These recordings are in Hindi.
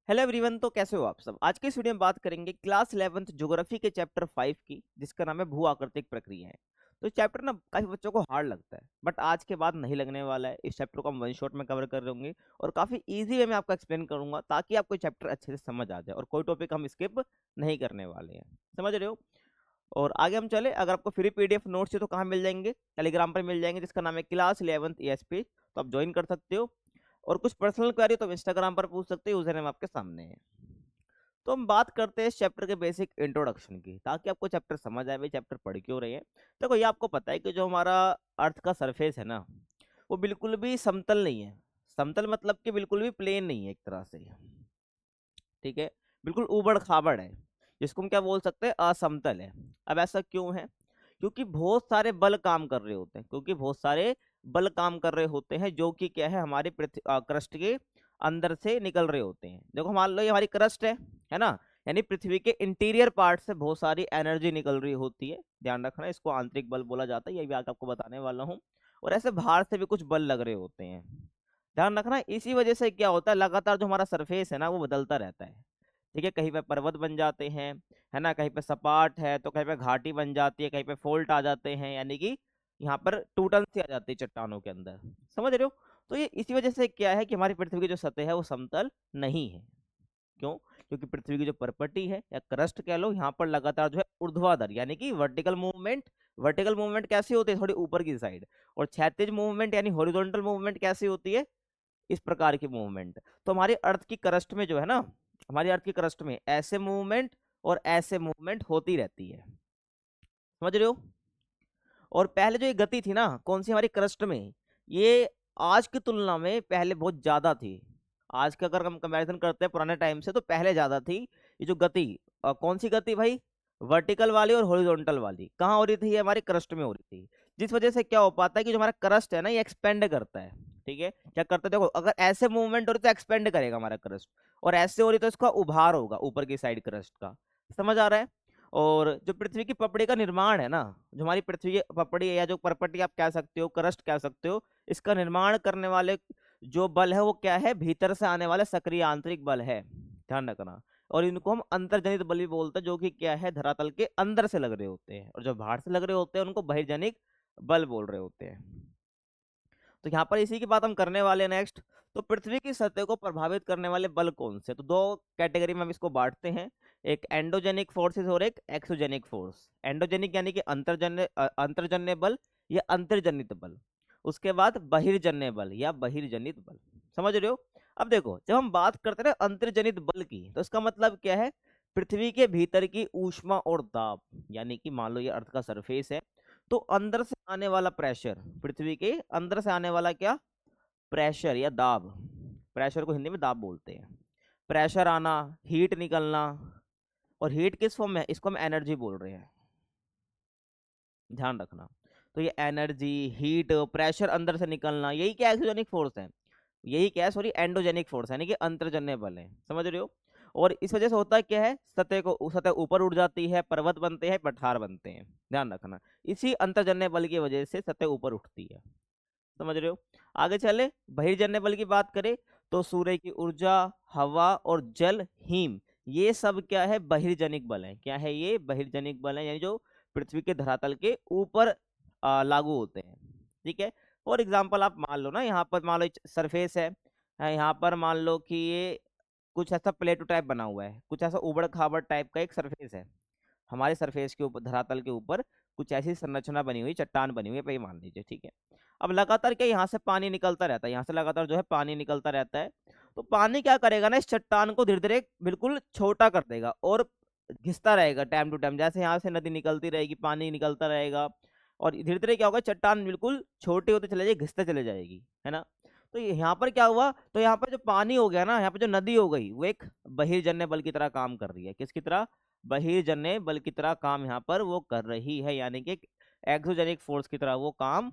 Hello everyone. तो कैसे हो आप सब। आज के इस वीडियो में बात करेंगे क्लास 11th ज्योग्राफी के चैप्टर 5 की, जिसका नाम है भू आकृतिक प्रक्रियाएं। तो चैप्टर ना काफी बच्चों को हार्ड लगता है, बट आज के बाद नहीं लगने वाला है। इस चैप्टर को हम वन शॉट में कवर कर लेंगे और काफी इजी वे में आपको एक्सप्लेन करूंगा, ताकि आपको चैप्टर अच्छे से समझ आ जाए और कोई टॉपिक हम स्किप नहीं करने वाले हैं। समझ रहे हो। और आगे हम चले, अगर आपको फ्री पीडीएफ नोट्स चाहिए तो कहाँ मिल जाएंगे? टेलीग्राम पर मिल जाएंगे, जिसका नाम है क्लास 11th ESP। तो आप ज्वाइन कर सकते हो। और कुछ पर्सनल क्वेरी तो इंस्टाग्राम पर पूछ सकते हो, यूजर नेम आपके सामने है। तो हम बात करते हैं इस चैप्टर के बेसिक इंट्रोडक्शन की, ताकि आपको चैप्टर समझ आए भाई चैप्टर पढ़ क्यों रहे हैं। देखो, ये आपको पता है कि जो हमारा अर्थ का सरफेस है ना, वो बिल्कुल भी समतल नहीं है। समतल मतलब कि बिल्कुल भी प्लेन नहीं है एक तरह से। ठीक है। बिल्कुल ऊबड़ खाबड़ है, जिसको हम क्या बोल सकते हैं, असमतल है। अब ऐसा क्यों है? क्योंकि बहुत सारे बल काम कर रहे होते हैं, जो कि क्या है, हमारे पृथ्वी क्रस्ट के अंदर से निकल रहे होते हैं। देखो, मान लो ये हमारी क्रस्ट है ना। यानी पृथ्वी के इंटीरियर पार्ट से बहुत सारी एनर्जी निकल रही होती है। ध्यान रखना, इसको आंतरिक बल बोला जाता है, ये भी आज आपको बताने वाला हूँ। और ऐसे बाहर से भी कुछ बल लग रहे होते हैं। ध्यान रखना, इसी वजह से क्या होता है, लगातार जो हमारा सरफेस है ना, वो बदलता रहता है। ठीक है। कहीं पे पर्वत बन जाते हैं, है ना, कहीं पे सपाट है तो कहीं पे घाटी बन जाती है, कहीं पे फोल्ट आ जाते हैं, यानी कि यहाँ पर टूटन सी आ जाती है चट्टानों के अंदर। समझ रहे हो। तो ये इसी वजह से क्या है कि हमारी पृथ्वी की जो सतह है वो समतल नहीं है। क्यों? क्योंकि पृथ्वी की जो परपटी है या क्रस्ट कह लो, यहाँ पर लगातार जो है ऊर्ध्वाधर यानी कि वर्टिकल मूवमेंट कैसी होती है, थोड़ी ऊपर की साइड। और क्षैतिज मूवमेंट यानी हॉरिजॉन्टल मूवमेंट कैसी होती है, इस प्रकार की मूवमेंट। तो हमारी अर्थ की क्रस्ट में जो है ना, हमारी अर्थ की क्रस्ट में ऐसे मूवमेंट और ऐसे मूवमेंट होती रहती है। समझ रहे हो। और पहले जो ये गति थी ना, कौन सी, हमारी क्रस्ट में, ये आज की तुलना में पहले बहुत ज्यादा थी। आज का अगर हम कंपैरिजन करते हैं पुराने टाइम से, तो पहले ज्यादा थी ये जो गति। कौन सी गति भाई? वर्टिकल वाली और हॉरिजॉन्टल वाली। कहाँ हो रही थी? ये हमारी क्रस्ट में हो रही थी। जिस वजह से क्या हो पाता है कि जो हमारा क्रस्ट है ना, ये एक्सपेंड करता है। ठीक है। क्या करता है, देखो, अगर ऐसे मूवमेंट हो रही तो एक्सपेंड करेगा हमारा क्रस्ट, और ऐसे हो रही तो इसका उभार होगा ऊपर की साइड क्रस्ट का। समझ आ रहा है। और जो पृथ्वी की पपड़ी का निर्माण है ना, जो हमारी पृथ्वी की पपड़ी है या जो परपटी आप कह सकते हो, क्रस्ट कह सकते हो, इसका निर्माण करने वाले जो बल है वो क्या है, भीतर से आने वाले सक्रिय आंतरिक बल है। ध्यान रखना। और इनको हम अंतर्जनित बल भी बोलते हैं, जो कि क्या है, धरातल के अंदर से लग रहे होते हैं। और जो बाहर से लग रहे होते हैं उनको बहिर्जनिक बल बोल रहे होते हैं। तो यहाँ पर इसी की बात हम करने वाले हैं नेक्स्ट। तो पृथ्वी की सतह को प्रभावित करने वाले बल कौन से? तो दो कैटेगरी में हम इसको बांटते हैं। एक एंडोजेनिक फोर्सेस और एक एक्सोजेनिक फोर्स। एंडोजेनिक यानी कि अंतर्जन्य बल या अंतर्जनित बल। उसके बाद बहिर्जन्य बल या बहिर्जनित बल। समझ रहे हो। अब देखो, जब हम बात करते हैं ना अंतर्जनित बल की, तो इसका मतलब क्या है? पृथ्वी के भीतर की ऊष्मा और दाब, यानी कि मान लो ये अर्थ का सरफेस है, तो अंदर से आने वाला प्रेशर, पृथ्वी के अंदर से आने वाला क्या, प्रेशर या दाब। प्रेशर को हिंदी में दाब बोलते हैं। प्रेशर आना, हीट निकलना। और हीट किस फॉर्म में है, इसको हम एनर्जी बोल रहे हैं। ध्यान रखना। तो ये एनर्जी, हीट, प्रेशर अंदर से निकलना, यही क्या एक्सोजेनिक फोर्स है। यही क्या है, सॉरी, एंडोजेनिक फोर्स यानी कि अंतर्जन्य बल है। समझ रहे हो। और इस वजह से होता है क्या है, सतह ऊपर उठ जाती है, पर्वत बनते हैं, पठार बनते हैं। ध्यान रखना। इसी अंतर्जन्य बल की वजह से सतह ऊपर उठती है। समझ रहे हो। आगे चले, बहिर्जन्य बल की बात करें, तो सूर्य की ऊर्जा, हवा और जल, हिम, ये सब क्या है, बहिर्जनिक बल है। क्या है ये? बहिर्जनिक बल है, यानी जो पृथ्वी के धरातल के ऊपर लागू होते हैं। ठीक है। फॉर एग्जाम्पल आप मान लो ना, यहाँ पर मान लो सरफेस है, यहाँ पर मान लो कि ये कुछ ऐसा प्लेटो टाइप बना हुआ है, कुछ ऐसा उबड़ खाबड़ टाइप का एक सरफेस है। हमारे सरफेस के ऊपर, धरातल के ऊपर कुछ ऐसी संरचना बनी हुई, चट्टान बनी हुई है, भाई मान लीजिए। ठीक है। अब लगातार क्या, यहाँ से पानी निकलता रहता है, यहाँ से लगातार जो है पानी निकलता रहता है। तो पानी क्या करेगा ना, इस चट्टान को धीरे धीरे बिल्कुल छोटा कर देगा और घिसता रहेगा टाइम टू टाइम। जैसे यहाँ से नदी निकलती रहेगी, पानी निकलता रहेगा, और धीरे धीरे क्या होगा, चट्टान बिल्कुल छोटी होते चले जाएगी, घिसते चले जाएगी, है ना। तो यहाँ पर क्या हुआ, तो यहाँ पर जो पानी हो गया ना, यहाँ पर जो नदी हो गई, वो एक बहिर्जन्य बल की तरह काम कर रही है। किसकी तरह? बहिर्जन्य बल की तरह काम यहाँ पर वो कर रही है, यानी कि एक्सोजेनिक फोर्स की तरह वो काम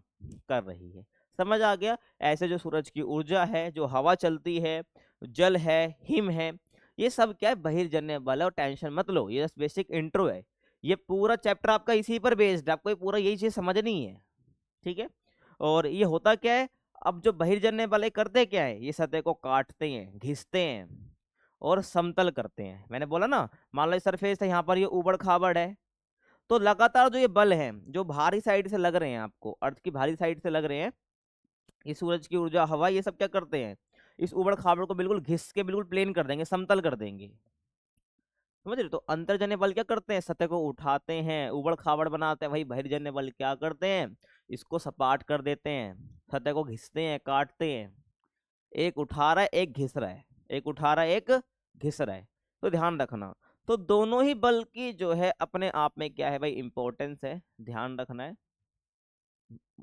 कर रही है। समझ आ गया। ऐसे जो सूरज की ऊर्जा है, जो हवा चलती है, जल है, हिम है, ये सब क्या है, बहिर्जन्य बल है। और टेंशन मत लो, ये जस्ट बेसिक इंट्रो है। ये पूरा चैप्टर आपका इसी पर बेस्ड है, आपको ये पूरा यही चीज समझनी है। ठीक है। और ये होता क्या है, अब जो बहिर्जन्य बल है करते क्या है, ये सतह को काटते हैं, घिसते हैं, और समतल करते हैं। मैंने बोला ना, मान लो सरफेस है, यहाँ पर ये ऊबड़ खाबड़ है, तो लगातार जो ये बल हैं जो भारी साइड से लग रहे हैं, आपको अर्थ की भारी साइड से लग रहे हैं, ये सूरज की ऊर्जा, हवा, ये सब क्या करते हैं, इस ऊबड़ खाबड़ को बिल्कुल घिस के बिल्कुल प्लेन कर देंगे, समतल कर देंगे। समझ रहे? तो अंतर्जन्य बल क्या करते हैं, सतह को उठाते हैं, ऊबड़ खाबड़ बनाते हैं। वही बहिर्जन्य बल क्या करते हैं, इसको सपाट कर देते हैं, सतह को घिसते हैं, काटते हैं। एक उठा रहा है, एक घिस रहा है, एक उठा रहा है, एक घिस रहा है। तो ध्यान रखना, तो दोनों ही बल की जो है अपने आप में क्या है भाई, इंपॉर्टेंस है, ध्यान रखना है।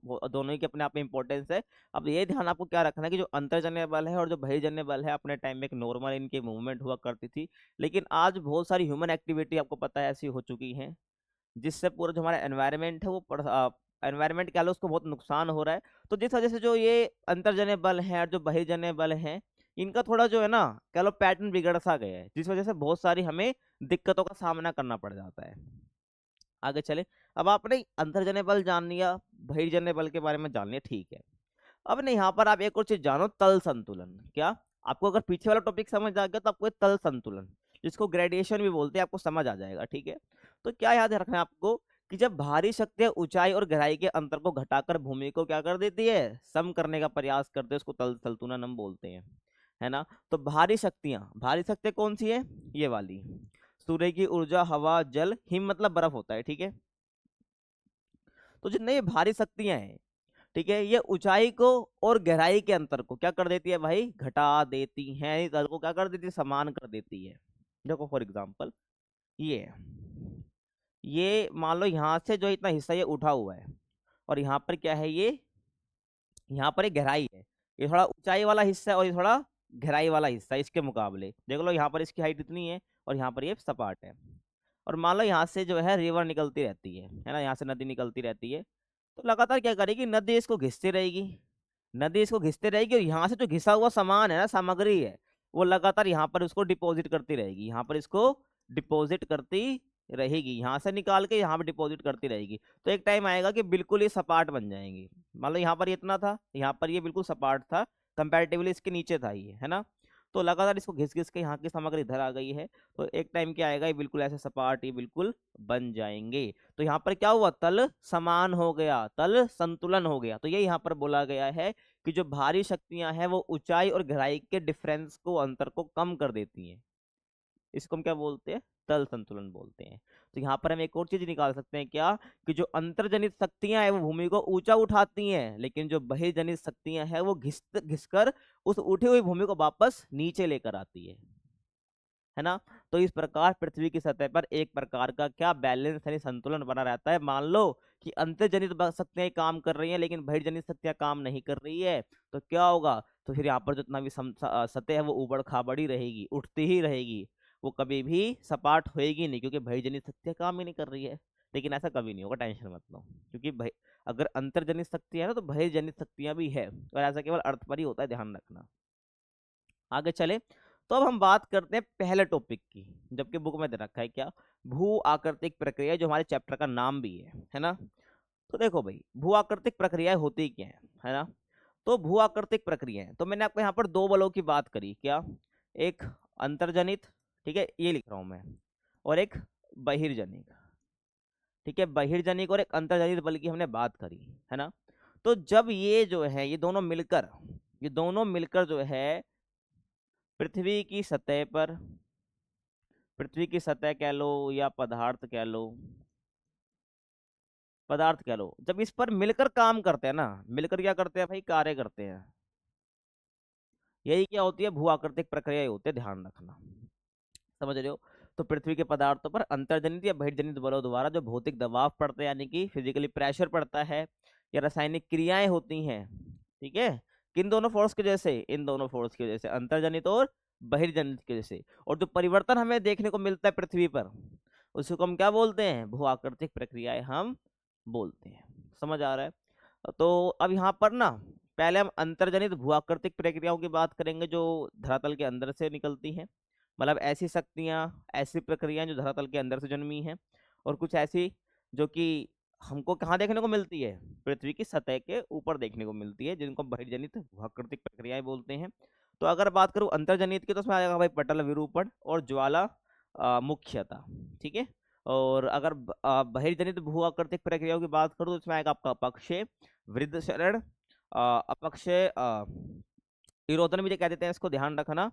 वो दोनों ही के अपने आप में इंपॉर्टेंस है। अब ये ध्यान आपको क्या रखना है कि जो अंतर्जन्य बल है और जो बहिर्जन्य बल है, अपने टाइम में एक नॉर्मल इनकी मूवमेंट हुआ करती थी, लेकिन आज बहुत सारी ह्यूमन एक्टिविटी आपको पता है ऐसी हो चुकी है, जिससे पूरा जो हमारा एनवायरनमेंट है वो एनवायरनमेंट क्या लो, उसको बहुत नुकसान हो रहा है। तो जिस वजह से जो ये अंतर्जन्य बल है और जो बहिर्जन्य बल है, इनका थोड़ा जो है ना, कह लो पैटर्न बिगड़ सा गया है, जिस वजह से बहुत सारी हमें दिक्कतों का सामना करना पड़ जाता है। आगे चले, अब आपने अंतर्जन्य बल जान लिया, बहिर्जन्य बल के बारे में जान लिया, ठीक है। अब नहीं, यहाँ पर आप एक और चीज जानो, तल संतुलन। क्या आपको अगर पीछे वाला टॉपिक समझ आ गया तो आपको ये तल संतुलन, जिसको ग्रेडिएशन भी बोलते हैं, आपको समझ आ जाएगा, ठीक है। तो क्या याद रखना है आपको कि जब भारी शक्तियां ऊंचाई और गहराई के अंतर को घटाकर भूमि को क्या कर देती है, सम करने का प्रयास करते हैं, उसको तल संतुलन हम बोलते हैं, है ना। तो भारी शक्तियां कौन सी है, ये वाली, सूर्य की ऊर्जा, हवा, जल, हिम मतलब बर्फ होता है, ठीक है। तो जितने ये भारी शक्तियां हैं, ठीक है, ये ऊंचाई को और गहराई के अंतर को क्या कर देती है भाई, घटा देती है, इस को क्या कर देती है, समान कर देती है। देखो फॉर एग्जांपल, ये ये मान लो यहाँ से जो इतना हिस्सा ये उठा हुआ है, और यहाँ पर क्या है, ये यहाँ पर एक गहराई है, ये थोड़ा ऊंचाई वाला हिस्सा है और ये थोड़ा गहराई वाला हिस्सा है, इसके मुकाबले देख लो, यहाँ पर इसकी हाइट इतनी है और यहाँ पर ये सपाट है। और मान लो यहाँ से जो है रिवर निकलती रहती है ना, यहाँ से नदी निकलती रहती है, तो लगातार क्या करेगी, नदी इसको घिसती रहेगी, नदी इसको घिसती रहेगी, और यहाँ से जो घिसा हुआ सामान है ना, सामग्री है, वो लगातार यहाँ पर उसको डिपॉजिट करती रहेगी, यहाँ पर इसको डिपॉजिट करती रहेगी, यहाँ से निकाल के यहाँ पे डिपॉजिट करती रहेगी। तो एक टाइम आएगा कि बिल्कुल ये सपाट बन जाएंगी। मान लो यहाँ पर ये इतना था, यहाँ पर ये बिल्कुल सपाट था, कंपैरेटिवली इसके नीचे था ये, है ना। तो लगातार इसको घिस घिस के यहाँ की सामग्री इधर आ गई है, तो एक टाइम क्या आएगा, ये बिल्कुल ऐसे सपाट ये बिल्कुल बन जाएंगे। तो यहाँ पर क्या हुआ, तल समान हो गया, तल संतुलन हो गया। तो ये यहाँ पर बोला गया है कि जो भारी शक्तियां हैं वो ऊंचाई और गहराई के डिफरेंस को, अंतर को कम कर देती हैं, इसको हम क्या बोलते हैं, तल संतुलन बोलते हैं। तो यहाँ पर हम एक और चीज निकाल सकते हैं, क्या, कि जो अंतर्जनित शक्तियां हैं वो भूमि को ऊंचा उठाती हैं, लेकिन जो बहिर्जनित शक्तियां हैं वो घिसकर उस उठी हुई भूमि को वापस नीचे लेकर आती है ना। तो इस प्रकार पृथ्वी की सतह पर एक प्रकार का क्या बैलेंस यानी संतुलन बना रहता है। मान लो कि अंतर्जनित शक्तियां काम कर रही हैं लेकिन बहिर्जनित शक्तियां काम नहीं कर रही है, तो क्या होगा, तो फिर यहाँ पर जितना भी सतह है वो ऊबड़ खाबड़ी रहेगी, उठती ही रहेगी, वो कभी भी सपाट होएगी नहीं, क्योंकि बहिर्जनित शक्तियां काम ही नहीं कर रही है। लेकिन ऐसा कभी नहीं होगा, टेंशन मत लो, क्योंकि अगर अंतर्जनित शक्ति है ना, तो बहिर्जनित शक्तियां भी है, और ऐसा केवल अर्थ पर ही होता है, ध्यान रखना। आगे चले, तो अब हम बात करते हैं पहले टॉपिक की, जबकि बुक में दे रखा है क्या, भू आकृतिक प्रक्रिया, जो हमारे चैप्टर का नाम भी है ना। तो देखो भाई, भू आकृतिक प्रक्रियाएं होती क्या है ना। तो भू आकृतिक प्रक्रियाएं, तो मैंने आपको यहाँ पर दो बलों की बात करी, क्या, एक अंतर्जनित, ठीक है, ये लिख रहा हूं मैं, और एक बहिर्जनिक, ठीक है, बहिर्जनिक और एक अंतर्जनित बल की हमने बात करी, है ना। तो जब ये जो है, ये दोनों मिलकर जो है पृथ्वी की सतह पर, पृथ्वी की सतह कह लो या पदार्थ कह लो, जब इस पर मिलकर काम करते हैं ना, मिलकर क्या करते हैं भाई, कार्य करते हैं, यही क्या होती है, भू आकृतिक प्रक्रिया होती है, ध्यान रखना, समझ रहे हो। तो पृथ्वी के पदार्थों पर अंतर्जनित या बहिर्जनित बलों द्वारा जो भौतिक दबाव पड़ता है, यानी कि फिजिकली प्रेशर पड़ता है, या रासायनिक क्रियाएं होती हैं, ठीक है, किन दोनों फोर्स की वजह से, इन दोनों फोर्स की वजह से, अंतर्जनित और बहिर्जनित की वजह से, और जो परिवर्तन हमें देखने को मिलता है पृथ्वी पर, उसको हम क्या बोलते हैं, भू आकृतिक प्रक्रियाएं हम बोलते हैं। समझ आ रहा है। तो अब यहाँ पर ना, पहले हम अंतर्जनित भू आकृतिक प्रक्रियाओं की बात करेंगे, जो धरातल के अंदर से निकलती हैं, मतलब ऐसी शक्तियाँ, ऐसी प्रक्रियाएं जो धरातल के अंदर से जन्मी हैं, और कुछ ऐसी जो कि हमको कहाँ देखने को मिलती है, पृथ्वी की सतह के ऊपर देखने को मिलती है, जिनको बहिर्जनित भू आकृतिक प्रक्रियाएं बोलते हैं। तो अगर बात करूँ अंतर्जनित की तो उसमें आ जाएगा भाई पटल विरूपण और ज्वाला मुख्यता, ठीक है। और अगर बहिर्जनित भू आकृतिक प्रक्रियाओं की बात करूँ तो इसमें आएगा आपका अपक्षय, वृद्धशरण, अपक्षय, इरोधन भी कह देते हैं इसको, ध्यान रखना।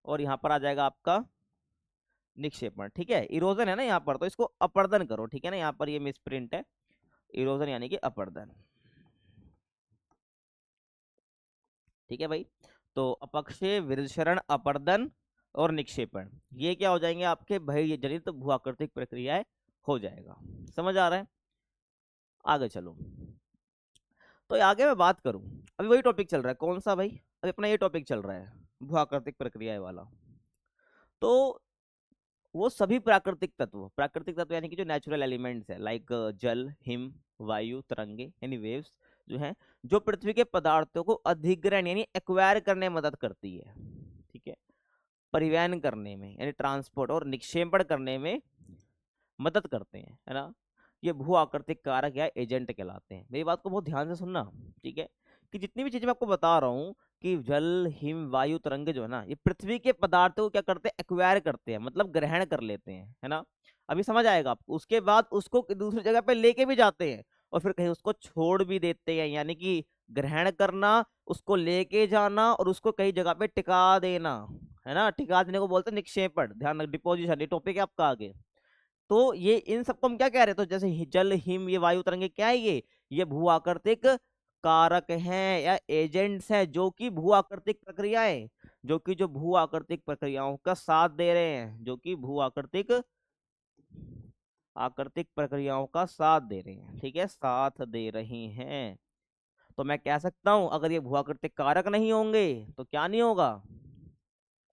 और यहाँ पर आ जाएगा आपका निक्षेपण, ठीक है। इरोजन है ना यहाँ पर, तो इसको अपर्दन करो, ठीक है ना, यहाँ पर ये मिसप्रिंट है, इरोजन यानी कि अपर्दन, ठीक है भाई। तो अपक्षय, विरक्षरण, अपर्दन और निक्षेपण, ये क्या हो जाएंगे आपके बहिर्जनित भू आकृतिक प्रक्रियाएं हो जाएगा। समझ आ रहा है? आगे चलो। तो आगे मैं बात करूं, अभी वही टॉपिक चल रहा है, कौन सा भाई? अभी अपना ये टॉपिक चल रहा है भू आकृतिक प्रक्रियाएं वाला। तो वो सभी प्राकृतिक तत्व यानी कि जो नेचुरल एलिमेंट्स है, लाइक जल, हिम, वायु, तरंगे यानी वेव्स जो हैं, जो पृथ्वी के पदार्थों को अधिग्रहण यानी एक्वायर करने में मदद करती है, ठीक है, परिवहन करने में यानी ट्रांसपोर्ट और निक्षेपण करने में मदद करते हैं, है ना। ये भू आकृतिक कारक या एजेंट कहलाते हैं। मेरी बात को बहुत ध्यान से सुनना, ठीक है, कि जितनी भी चीजें मैं आपको बता रहा हूँ कि जल, हिम, वायु, तरंगे जो है ना, ये पृथ्वी के पदार्थों को क्या करते हैं? एक्वायर करते हैं, मतलब ग्रहण कर लेते हैं, है ना। अभी समझ आएगा आपको। उसके बाद उसको दूसरी जगह पे लेके भी जाते हैं और फिर कहीं उसको छोड़ भी देते हैं, यानी कि ग्रहण करना, उसको लेके जाना और उसको कई जगह पे टिका देना, है ना। टिका देने को बोलते हैं निक्षेपण, ध्यान रख, डिपोजिशन, ये टॉपिक है आपका आगे। तो ये इन सबको हम क्या कह रहे हैं? तो जैसे जल, हिम, ये वायु, तरंगे क्या है? ये भू आकृतिक कारक हैं या एजेंट्स हैं, जो कि भू आकृतिक प्रक्रियाएं, जो भू आकृतिक प्रक्रियाओं का साथ दे रहे हैं, जो कि भू आकृतिक आकृतिक प्रक्रियाओं का साथ दे रहे हैं, ठीक है, साथ दे रही हैं। तो मैं कह सकता हूं अगर ये भू आकृतिक कारक नहीं होंगे तो क्या नहीं होगा?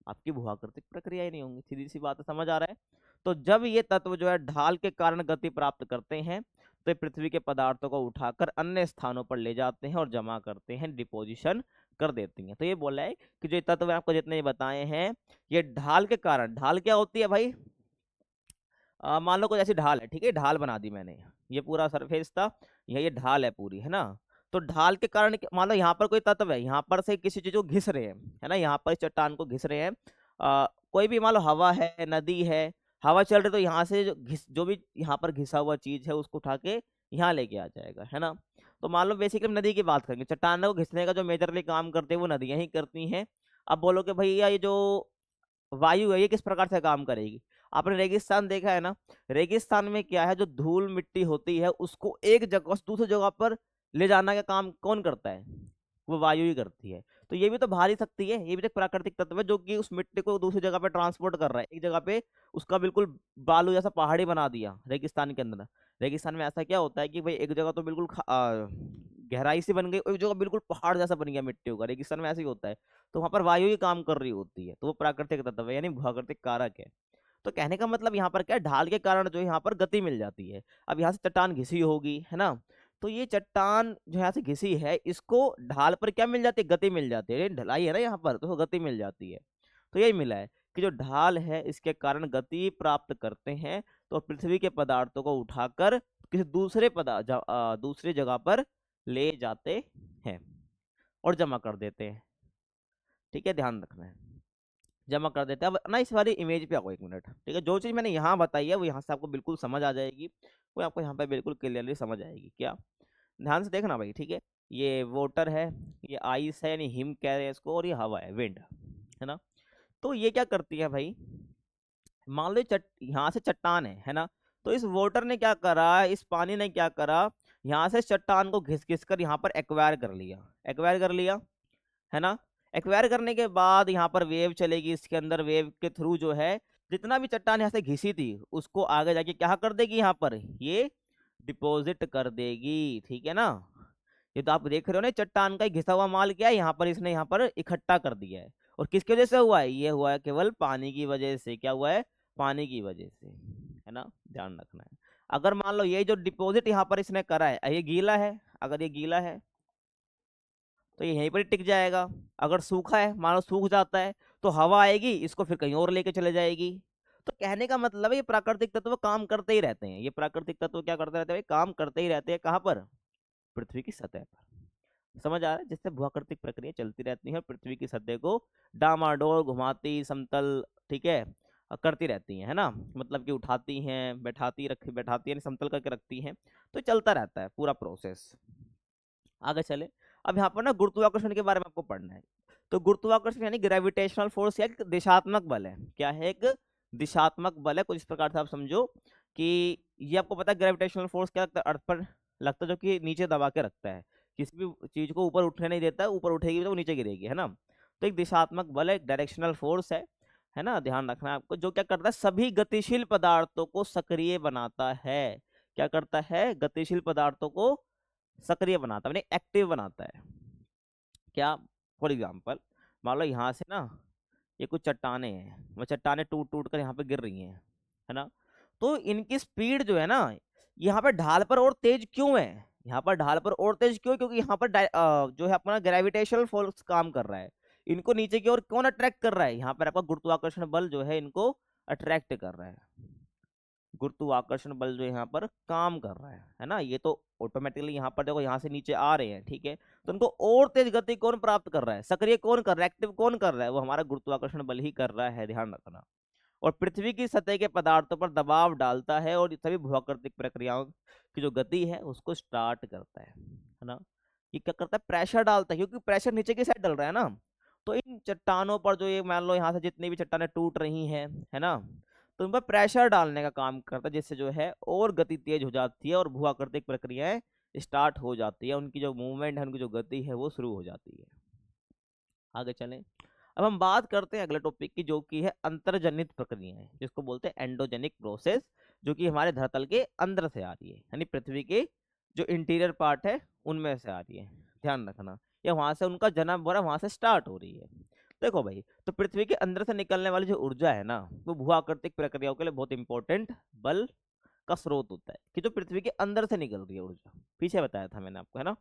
आपकी भू आकृतिक प्रक्रिया ही नहीं होंगी, सीधी सी बात है, समझ आ रहा है? तो जब ये तत्व जो है ढाल के कारण गति प्राप्त करते हैं तो ये पृथ्वी के पदार्थों को उठाकर अन्य स्थानों पर ले जाते हैं और जमा करते हैं, डिपोजिशन कर देती हैं। तो ये बोला है कि जो ये तत्व आपको जितने बताए हैं, ये ढाल के कारण, ढाल क्या होती है भाई? मान लो कोई ऐसी ढाल है, ठीक है, ढाल बना दी मैंने, ये पूरा सरफेस था, ये ढाल है पूरी, है ना। तो ढाल के कारण मान लो यहाँ पर कोई तत्व है, यहाँ पर से किसी चीज को घिस रहे हैं, है ना, यहाँ पर इस चट्टान को घिस रहे हैं। कोई भी मान लो हवा है, नदी है, हवा चल रही तो यहाँ से जो भी यहाँ पर घिसा हुआ चीज है उसको उठा के यहाँ लेके आ जाएगा, है ना। तो मान लो बेसिकली नदी की बात करेंगे, चट्टान को घिसने का जो मेजरली काम करते हैं वो नदियां ही करती हैं। अब बोलो कि भैया ये जो वायु है ये किस प्रकार से काम करेगी? आपने रेगिस्तान देखा है ना, रेगिस्तान में क्या है, जो धूल मिट्टी होती है उसको एक जगह से दूसरी जगह पर ले जाना का काम कौन करता है? वो वायु ही करती है। तो ये भी तो भारी शक्ति है, ये भी तो एक प्राकृतिक तत्व है जो कि उस मिट्टी को दूसरी जगह पे ट्रांसपोर्ट कर रहा है। एक जगह पे उसका बिल्कुल बालू जैसा पहाड़ी बना दिया रेगिस्तान के अंदर। रेगिस्तान में ऐसा क्या होता है कि भाई एक जगह तो बिल्कुल गहराई से बन गई, एक जगह बिल्कुल पहाड़ जैसा बन गया मिट्टी का, रेगिस्तान में ऐसे ही होता है। तो वहां पर वायु ही काम कर रही होती है, तो वो प्राकृतिक तत्व है यानी भूआकृतिक कारक है। तो कहने का मतलब यहाँ पर क्या है, ढाल के कारण जो है यहाँ पर गति मिल जाती है। अब यहाँ से चट्टान घिसी होगी, है ना, तो ये चट्टान जो यहाँ से घिसी है इसको ढाल पर क्या मिल जाती है? गति मिल जाती है, ढलाई है ना यहाँ पर, तो गति मिल जाती है। तो यही मिला है कि जो ढाल है इसके कारण गति प्राप्त करते हैं, तो पृथ्वी के पदार्थों को उठाकर किसी दूसरे जगह पर ले जाते हैं और जमा कर देते हैं, ठीक है, ध्यान रखना है, जमा कर देते हैं। अब ना इस वाली इमेज पे आओ एक मिनट, ठीक है, जो चीज़ मैंने यहाँ बताई है वो यहाँ से आपको बिल्कुल समझ आ जाएगी, वो आपको यहाँ पे बिल्कुल क्लियरली समझ आएगी। क्या? ध्यान से देखना भाई, ठीक है। ये वाटर है, ये आइस है यानी हिम कह रहे हैं इसको, और ये हवा है, विंड, है ना। तो ये क्या करती है भाई, मान लो यहाँ से चट्टान है ना, तो इस वाटर ने क्या करा, इस पानी ने क्या करा, यहाँ से चट्टान को घिस घिस कर यहाँ पर एक्वायर कर लिया, एक्वायर कर लिया, है ना। एक्वायर करने के बाद यहाँ पर वेव चलेगी, इसके अंदर वेव के थ्रू जो है जितना भी चट्टान यहाँ से घिसी थी उसको आगे जाके क्या कर देगी, यहाँ पर ये डिपॉजिट कर देगी, ठीक है ना। ये तो आप देख रहे हो ना, चट्टान का ही घिसा हुआ माल क्या है, यहाँ पर इसने यहाँ पर इकट्ठा कर दिया है। और किसकी वजह से हुआ है? ये हुआ है केवल पानी की वजह से। क्या हुआ है? पानी की वजह से, है ना, ध्यान रखना है। अगर मान लो ये जो डिपॉजिट यहाँ पर इसने करा है, ये गीला है, अगर ये गीला है तो ये यहीं पर ही टिक जाएगा। अगर सूखा है, मान लो सूख जाता है, तो हवा आएगी इसको फिर कहीं और लेके चले जाएगी। तो कहने का मतलब है ये प्राकृतिक तत्व काम करते ही रहते हैं, ये प्राकृतिक तत्व क्या करते रहते हैं? काम करते ही रहते हैं। कहाँ पर? पृथ्वी की सतह पर। समझ आ रहा है, जिससे भूआकृतिक प्रक्रिया चलती रहती है और पृथ्वी की सतह को डामाडोल घुमाती समतल, ठीक है, करती रहती है ना, मतलब कि उठाती हैं, बैठाती है, समतल करके रखती हैं, तो चलता रहता है पूरा प्रोसेस। आगे चले। अब यहाँ पर ना गुरुत्वाकर्षण के बारे में आपको पढ़ना है। तो गुरुत्वाकर्षण यानी ग्रेविटेशनल फोर्स या एक दिशात्मक बल है। क्या है? एक दिशात्मक बल है। कुछ इस प्रकार से आप समझो कि ये आपको पता है ग्रेविटेशनल फोर्स क्या लगता है, अर्थ पर लगता है, जो कि नीचे दबा के रखता है, किसी भी चीज को ऊपर उठने नहीं देता, ऊपर उठेगी तो वो नीचे गिरेगी, है ना। तो एक दिशात्मक बल है, एक डायरेक्शनल फोर्स है ना, ध्यान रखना है आपको, जो क्या करता है, सभी गतिशील पदार्थों को सक्रिय बनाता है। क्या करता है? गतिशील पदार्थों को सक्रिय बनाता है, एक्टिव बनाता है। क्या? फॉर एग्जाम्पल मान लो यहाँ से ना ये कुछ चट्टाने हैं, वो चट्टाने टूट टूट कर यहाँ पे गिर रही हैं, है ना। तो इनकी स्पीड जो है ना, यहाँ पर ढाल पर और तेज क्यों है? यहाँ पर ढाल पर और तेज क्यों है? क्योंकि यहाँ पर जो है अपना ग्रेविटेशनल फोर्स काम कर रहा है। इनको नीचे की ओर कौन अट्रैक्ट कर रहा है? यहाँ पर आपका गुरुत्वाकर्षण बल जो है इनको अट्रैक्ट कर रहा है। गुरुत्वाकर्षण बल जो यहाँ पर काम कर रहा है ना, ये तो ऑटोमेटिकली यहाँ पर देखो, यहाँ से नीचे आ रहे हैं, ठीक है, तो उनको और तेज गति कौन प्राप्त कर रहा है? सक्रिय कौन कर रहा है? एक्टिव कौन कर रहा है? वो हमारा गुरुत्वाकर्षण बल ही कर रहा है, ध्यान रखना। और पृथ्वी की सतह के पदार्थों पर दबाव डालता है और सभी भूआकृतिक प्रक्रियाओं की जो गति है उसको स्टार्ट करता है ना। ये क्या करता है? प्रेशर डालता है, क्योंकि प्रेशर नीचे की साइड डल रहा है ना। तो इन चट्टानों पर जो ये मान लो यहाँ से जितनी भी चट्टानें टूट रही हैं, है ना, तो उन पर प्रेशर डालने का काम करता है, जिससे जो है और गति तेज हो जाती है और भूआकृतिक प्रक्रियाएं स्टार्ट हो जाती है, उनकी जो मूवमेंट है, उनकी जो गति है वो शुरू हो जाती है। आगे चलें। अब हम बात करते हैं अगले टॉपिक की, जो कि है अंतर्जनित प्रक्रियाएं, जिसको बोलते हैं एंडोजेनिक प्रोसेस, जो कि हमारे धरातल के अंदर से आ रही है, यानी पृथ्वी के जो इंटीरियर पार्ट है उनमें से आ रही है, ध्यान रखना। या वहां से उनका जन्म हो रहा है, वहां से स्टार्ट हो रही है। देखो भाई, तो पृथ्वी के अंदर से निकलने वाली जो ऊर्जा है ना, वो भूआकृतिक प्रक्रियाओं के लिए बहुत इंपॉर्टेंट बल का स्रोत होता है, कि जो पृथ्वी के अंदर से निकल रही है ऊर्जा। पीछे बताया था मैंने आपको, है ना।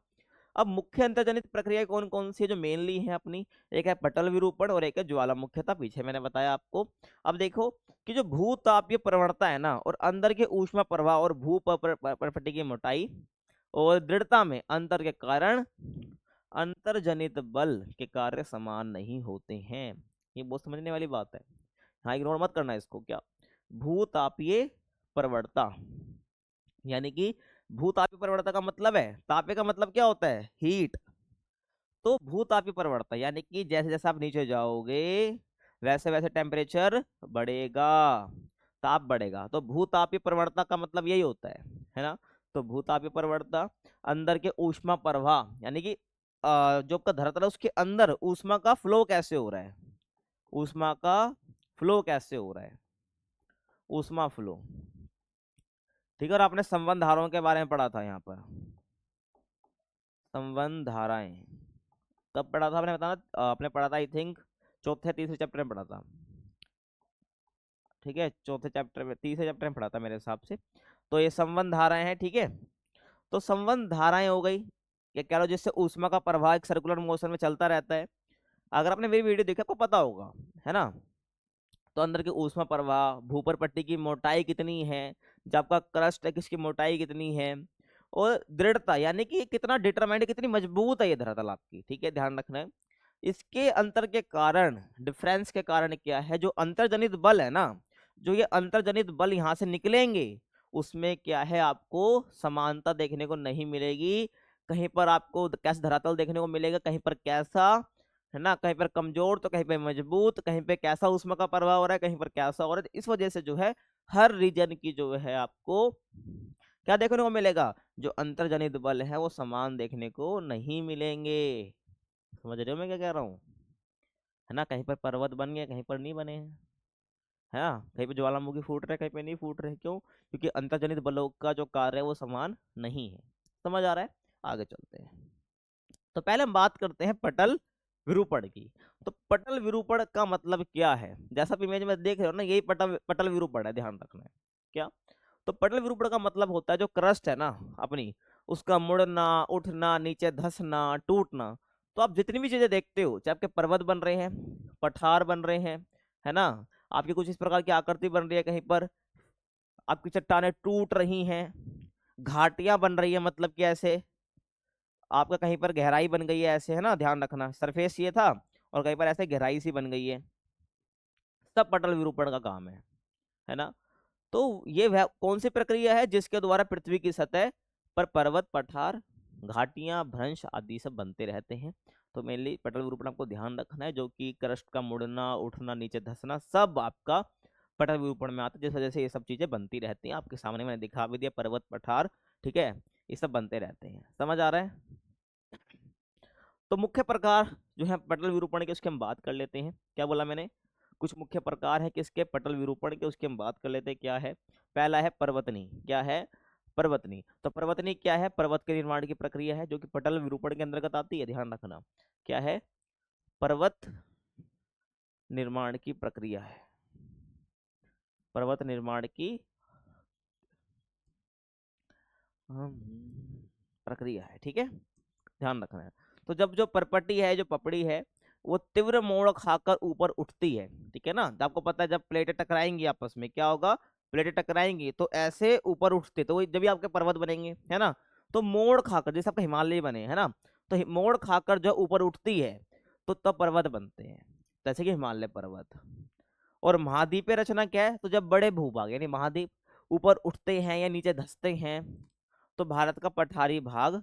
अब मुख्य अंतर्जनित प्रक्रिया कौन कौन सी है जो मेनली है अपनी? एक है पटल विरूपण और एक है ज्वालामुखीता, पीछे मैंने बताया आपको। अब देखो कि जो भूतापीय प्रवणता है ना, और अंदर के ऊष्मा प्रवाह और भू परपटी की मोटाई और दृढ़ता में अंतर के कारण अंतर्जनित बल के कार्य समान नहीं होते हैं। ये बहुत समझने वाली बात है, हाँ, इग्नोर मत करना इसको। क्या? भूतापीय प्रवणता, यानी कि भूतापीय प्रवणता का मतलब है, तापीय का मतलब क्या होता है? हीट। तो भूतापीय प्रवणता यानी कि जैसे जैसे आप नीचे जाओगे वैसे वैसे टेम्परेचर बढ़ेगा, ताप बढ़ेगा। तो भूतापीय प्रवणता का मतलब यही होता है ना। तो भूतापीय प्रवणता, अंदर के ऊष्मा प्रवाह, यानी कि जो आपका धरातल है उसके अंदर ऊष्मा का फ्लो कैसे हो रहा है, ऊष्मा का फ्लो कैसे हो रहा है, ऊष्मा फ्लो, ठीक है। और आपने संबंध धाराओं के बारे में पढ़ा था यहाँ पर, संबंध धाराएं कब पढ़ा था आपने? बताना। आपने पढ़ा था आई थिंक चौथे तीसरे चैप्टर में पढ़ा था, ठीक है, चौथे चैप्टर में, तीसरे चैप्टर में पढ़ा था मेरे हिसाब से। तो ये संबंध धाराएं हैं, ठीक है। तो संबंध धाराएं हो गई, ये कह लो जिससे ऊष्मा का प्रवाह एक सर्कुलर मोशन में चलता रहता है। अगर आपने मेरी वीडियो देखा आपको पता होगा, है ना। तो अंदर के ऊष्मा प्रवाह, भूपर पट्टी की मोटाई कितनी है, जब आपका क्रस्ट है किसकी मोटाई कितनी है, और दृढ़ता यानी कि कितना डिटरमाइंड, कितनी मजबूत है ये धरातल आपकी, ठीक है, ध्यान रखना है। इसके अंतर के कारण, डिफरेंस के कारण क्या है, जो अंतर्जनित बल है ना, जो ये अंतर्जनित बल यहाँ से निकलेंगे उसमें क्या है, आपको समानता देखने को नहीं मिलेगी। कहीं पर आपको कैसा धरातल देखने को मिलेगा, कहीं पर कैसा, है ना, कहीं पर कमजोर तो कहीं पर मजबूत, कहीं पे कैसा उष्मा का प्रभाव हो रहा है, कहीं पर कैसा हो रहा है। इस वजह से जो है हर रीजन की जो है आपको क्या देखने को मिलेगा, जो अंतर्जनित बल है वो समान देखने को नहीं मिलेंगे। समझ रहे हो मैं क्या कह रहा हूँ, है ना। कहीं पर पर्वत बन गए, कहीं पर नहीं बने हैं, है ना। कहीं पे ज्वालामुखी फूट रहे, कहीं पे नहीं फूट रहे, क्यों? क्योंकि अंतर्जनित बलों का जो कार्य है वो समान नहीं है। समझ आ रहा है? आगे चलते हैं। तो पहले हम बात करते हैं पटल विरूपण की। तो पटल विरूपण का मतलब क्या है? जैसा आप इमेज में देख रहे हो ना, यही पटल पटल विरूपण है, ध्यान रखना है। क्या? तो पटल विरूपण का मतलब होता है जो क्रस्ट है ना अपनी, उसका मुड़ना, उठना, नीचे धंसना, टूटना। तो आप जितनी भी चीजें देखते हो, चाहे आपके पर्वत बन रहे हैं, पठार बन रहे हैं, है ना, आपकी कुछ इस प्रकार की आकृति बन रही है, कहीं पर आपकी चट्टानें टूट रही हैं, घाटियां बन रही है, मतलब कि ऐसे आपका कहीं पर गहराई बन गई है ऐसे, है ना, ध्यान रखना, सरफेस ये था और कहीं पर ऐसे गहराई सी बन गई है, सब पटल विरूपण का काम है ना। तो ये वह कौन सी प्रक्रिया है जिसके द्वारा पृथ्वी की सतह पर पर्वत, पठार, घाटियां, भ्रंश आदि सब बनते रहते हैं। तो मेनली पटल विरूपण आपको ध्यान रखना है, जो कि क्रस्ट का मुड़ना, उठना, नीचे धंसना, सब आपका पटल विरूपण में आता है, जिस वजह से ये सब चीजें बनती रहती हैं। आपके सामने मैंने दिखा भी दिया, पर्वत, पठार, ठीक है, ये सब बनते रहते हैं। समझ आ रहा है? तो मुख्य प्रकार जो है पटल विरूपण के, उसकी हम बात कर लेते हैं। क्या बोला मैंने? कुछ मुख्य प्रकार है किसके? पटल विरूपण के, उसकी हम बात कर लेते हैं। क्या है? पहला है पर्वतनी। क्या है? पर्वतनी। तो पर्वतनी क्या है? पर्वत के निर्माण की प्रक्रिया है, जो कि पटल विरूपण के अंतर्गत आती है, ध्यान रखना। क्या है? पर्वत निर्माण की प्रक्रिया है, पर्वत निर्माण की प्रक्रिया है, ठीक है, ध्यान रखना है। तो जब जो परपटी है, जो पपड़ी है, वो तीव्र मोड़ खाकर ऊपर उठती है, ठीक है ना। तो आपको पता है जब प्लेटें टकराएंगी आपस में क्या होगा? प्लेटें टकराएंगी तो ऐसे ऊपर उठते, तो जब भी आपके पर्वत बनेंगे, है ना, तो मोड़ खाकर, जैसे आपका हिमालय बने, है ना, तो मोड़ खाकर जो ऊपर उठती है तो तब पर्वत बनते हैं, जैसे कि हिमालय पर्वत। और महाद्वीपीय रचना क्या है? तो जब बड़े भूभाग यानी महाद्वीप ऊपर उठते हैं या नीचे धंसते हैं, तो भारत का पठारी भाग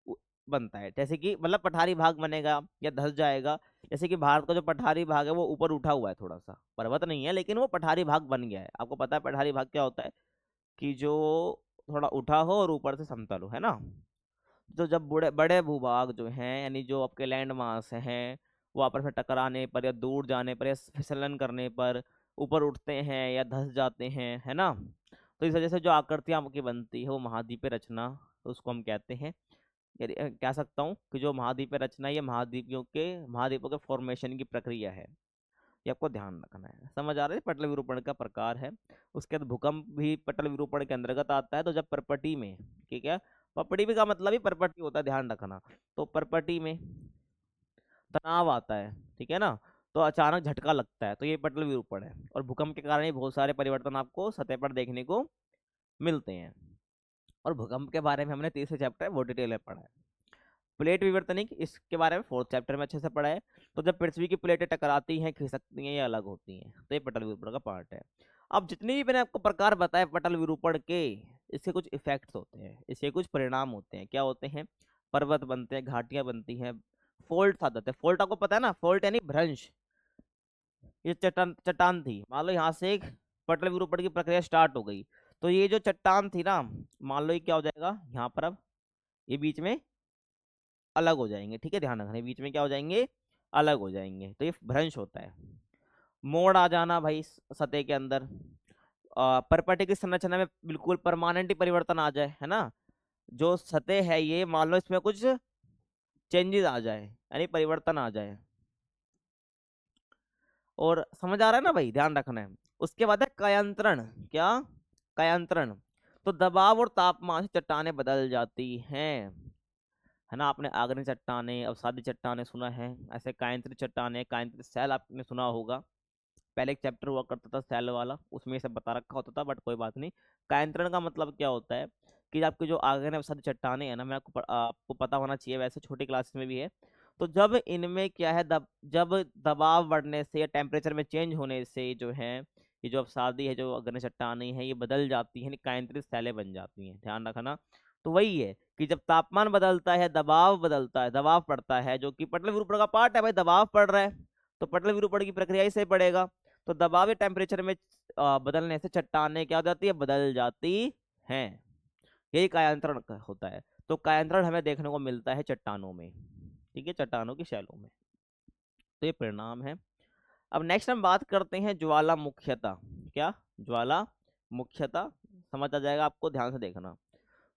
उ- बनता है। जैसे कि मतलब पठारी भाग बनेगा या धस जाएगा। जैसे कि भारत का जो पठारी भाग है वो ऊपर उठा हुआ है, थोड़ा सा पर्वत नहीं है लेकिन वो पठारी भाग बन गया है। आपको पता है पठारी भाग क्या होता है? कि जो थोड़ा उठा हो और ऊपर से समतल हो, है ना। तो जब बड़े बड़े भूभाग जो हैं, यानी जो आपके लैंड मास हैं, वो आपस में टकराने पर या दूर जाने पर या फिसलन करने पर ऊपर उठते हैं या धंस जाते हैं, है ना। तो इस वजह से जो आकृतियां आपकी बनती है वो महाद्वीपीय रचना, तो उसको हम कहते हैं, यदि कह सकता हूँ कि जो महाद्वीपीय रचना, ये महाद्वीपों के फॉर्मेशन की प्रक्रिया है। ये आपको ध्यान रखना है। समझ आ रहा है? पटल विरूपण का प्रकार है। उसके बाद भूकंप भी पटल विरूपण के अंतर्गत आता है। तो जब परपटी में, ठीक है, पपड़ी भी का मतलब ही परपटी होता है, ध्यान रखना। तो परपटी में तनाव आता है, ठीक है ना, तो अचानक झटका लगता है, तो ये पटल विरूपण है। और भूकंप के कारण ही बहुत सारे परिवर्तन आपको सतह पर देखने को मिलते हैं। और भूकंप के बारे में हमने तीसरे चैप्टर है वो डिटेल में पढ़ा है। प्लेट विवर्तनिक, इसके बारे में फोर्थ चैप्टर में अच्छे से पढ़ा है। तो जब पृथ्वी की प्लेटें टकराती हैं, खिसकती हैं या अलग होती हैं, तो ये पटल विरूपण का पार्ट है। अब जितनी भी मैंने आपको प्रकार बताए पटल विरूपण के, इसके कुछ इफेक्ट्स होते हैं, इसके कुछ परिणाम होते हैं। क्या होते हैं? पर्वत बनते हैं, घाटियां बनती हैं, फोल्ट आ जाते हैं। फोल्ट आपको पता है ना, फोल्ट यानी भ्रंश। ये चट्टान चट्टान थी, मान लो यहाँ से एक पटल विरूपण की प्रक्रिया स्टार्ट हो गई, तो ये जो चट्टान थी ना, मान लो ये क्या हो जाएगा यहाँ पर, अब ये बीच में अलग हो जाएंगे, ठीक है, ध्यान रखना, बीच में क्या हो जाएंगे? अलग हो जाएंगे, तो ये भ्रंश होता है। मोड़ आ जाना भाई सतह के अंदर, परपटे की संरचना में बिल्कुल परमानेंट ही परिवर्तन आ जाए, है ना। जो सतह है ये, मान लो इसमें कुछ चेंजेस आ जाए, यानी परिवर्तन आ जाए। और समझ आ रहा है ना भाई, ध्यान रखना है। उसके बाद है कायांतरण। क्या? कायांतरण। तो दबाव और तापमान से चट्टानें बदल जाती हैं, है ना। आपने आग्नेय चट्टानें, अवसादी चट्टानें सुना है, ऐसे कायांतरित चट्टानें, कायांतरित सैल आपने सुना होगा। पहले एक चैप्टर हुआ करता था सैल वाला, उसमें ये सब बता रखा होता था, बट कोई बात नहीं। कायांतरण का मतलब क्या होता है? कि आपकी जो आग्नेय अवसादी चट्टानें है ना, मैं आपको पता होना चाहिए, वैसे छोटी क्लासेस में भी है। तो जब इनमें क्या है, जब दबाव बढ़ने से या टेम्परेचर में चेंज होने से जो है, ये जो अवसादी है, जो अग्नि चट्टानें है, ये बदल जाती है, कायांतरित सैलें बन जाती हैं, ध्यान रखना। तो वही है कि जब तापमान बदलता है, दबाव बदलता है, दबाव पड़ता है, जो कि पटल विरूपण का पार्ट है भाई, दबाव पड़ रहा है, तो पटल विरूपण की प्रक्रिया ही से पड़ेगा। तो दबाव या टेम्परेचर में बदलने से चट्टानें क्या हो जाती है? बदल जाती हैं। यही कायांतरण होता है। तो कायांतरण हमें देखने को मिलता है चट्टानों में, ठीक है, चट्टानों की शैलों में। तो ये परिणाम है। अब नेक्स्ट हम बात करते हैं ज्वालामुखीता। क्या? ज्वालामुखीता समझ आ जाएगा आपको, ध्यान से देखना।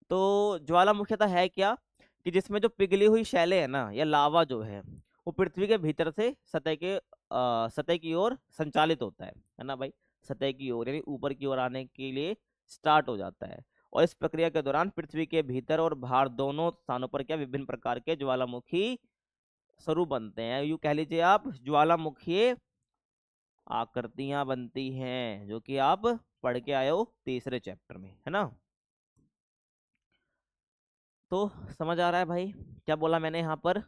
तो ज्वालामुखीता है क्या? कि जिसमें जो पिघली हुई शैलें है ना, या लावा जो है, वो पृथ्वी के भीतर से सतह की ओर संचालित होता है ना भाई, सतह की ओर यानी ऊपर की ओर आने के लिए स्टार्ट हो जाता है। और इस प्रक्रिया के दौरान पृथ्वी के भीतर और बाहर दोनों स्थानों पर क्या विभिन्न प्रकार के ज्वालामुखी स्वरूप बनते हैं, यूं कह लीजिए आप, ज्वालामुखी आकृतियां बनती हैं, जो कि आप पढ़ के आए हो तीसरे चैप्टर में, है ना। तो समझ आ रहा है भाई क्या बोला मैंने यहाँ पर?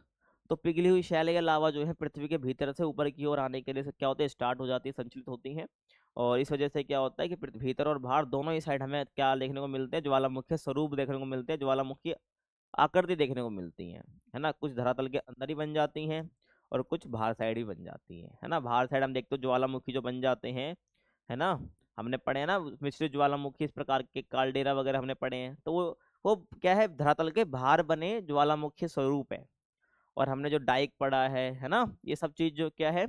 तो पिघली हुई शैल या लावा जो है पृथ्वी के भीतर से ऊपर की ओर आने के लिए क्या होते हैं, स्टार्ट हो जाती है, संचलित होती हैं। और इस वजह से क्या होता है कि भीतर और बाहर दोनों ही साइड हमें क्या देखने को मिलते हैं, ज्वालामुखी स्वरूप देखने को मिलते हैं, ज्वालामुखी आकृति देखने को मिलती है ना। कुछ धरातल के अंदर ही बन जाती हैं और कुछ बाहर साइड ही बन जाती हैं, है ना। बाहर साइड हम देखते हो ज्वालामुखी जो बन जाते हैं, है ना, हमने पढ़े हैं ना मिश्रित ज्वालामुखी, इस प्रकार के कालडेरा वगैरह हमने पढ़े हैं। तो वो क्या है, धरातल के बाहर बने ज्वालामुखी स्वरूप है। और हमने जो डाइक पढ़ा है ना, ये सब चीज जो क्या है,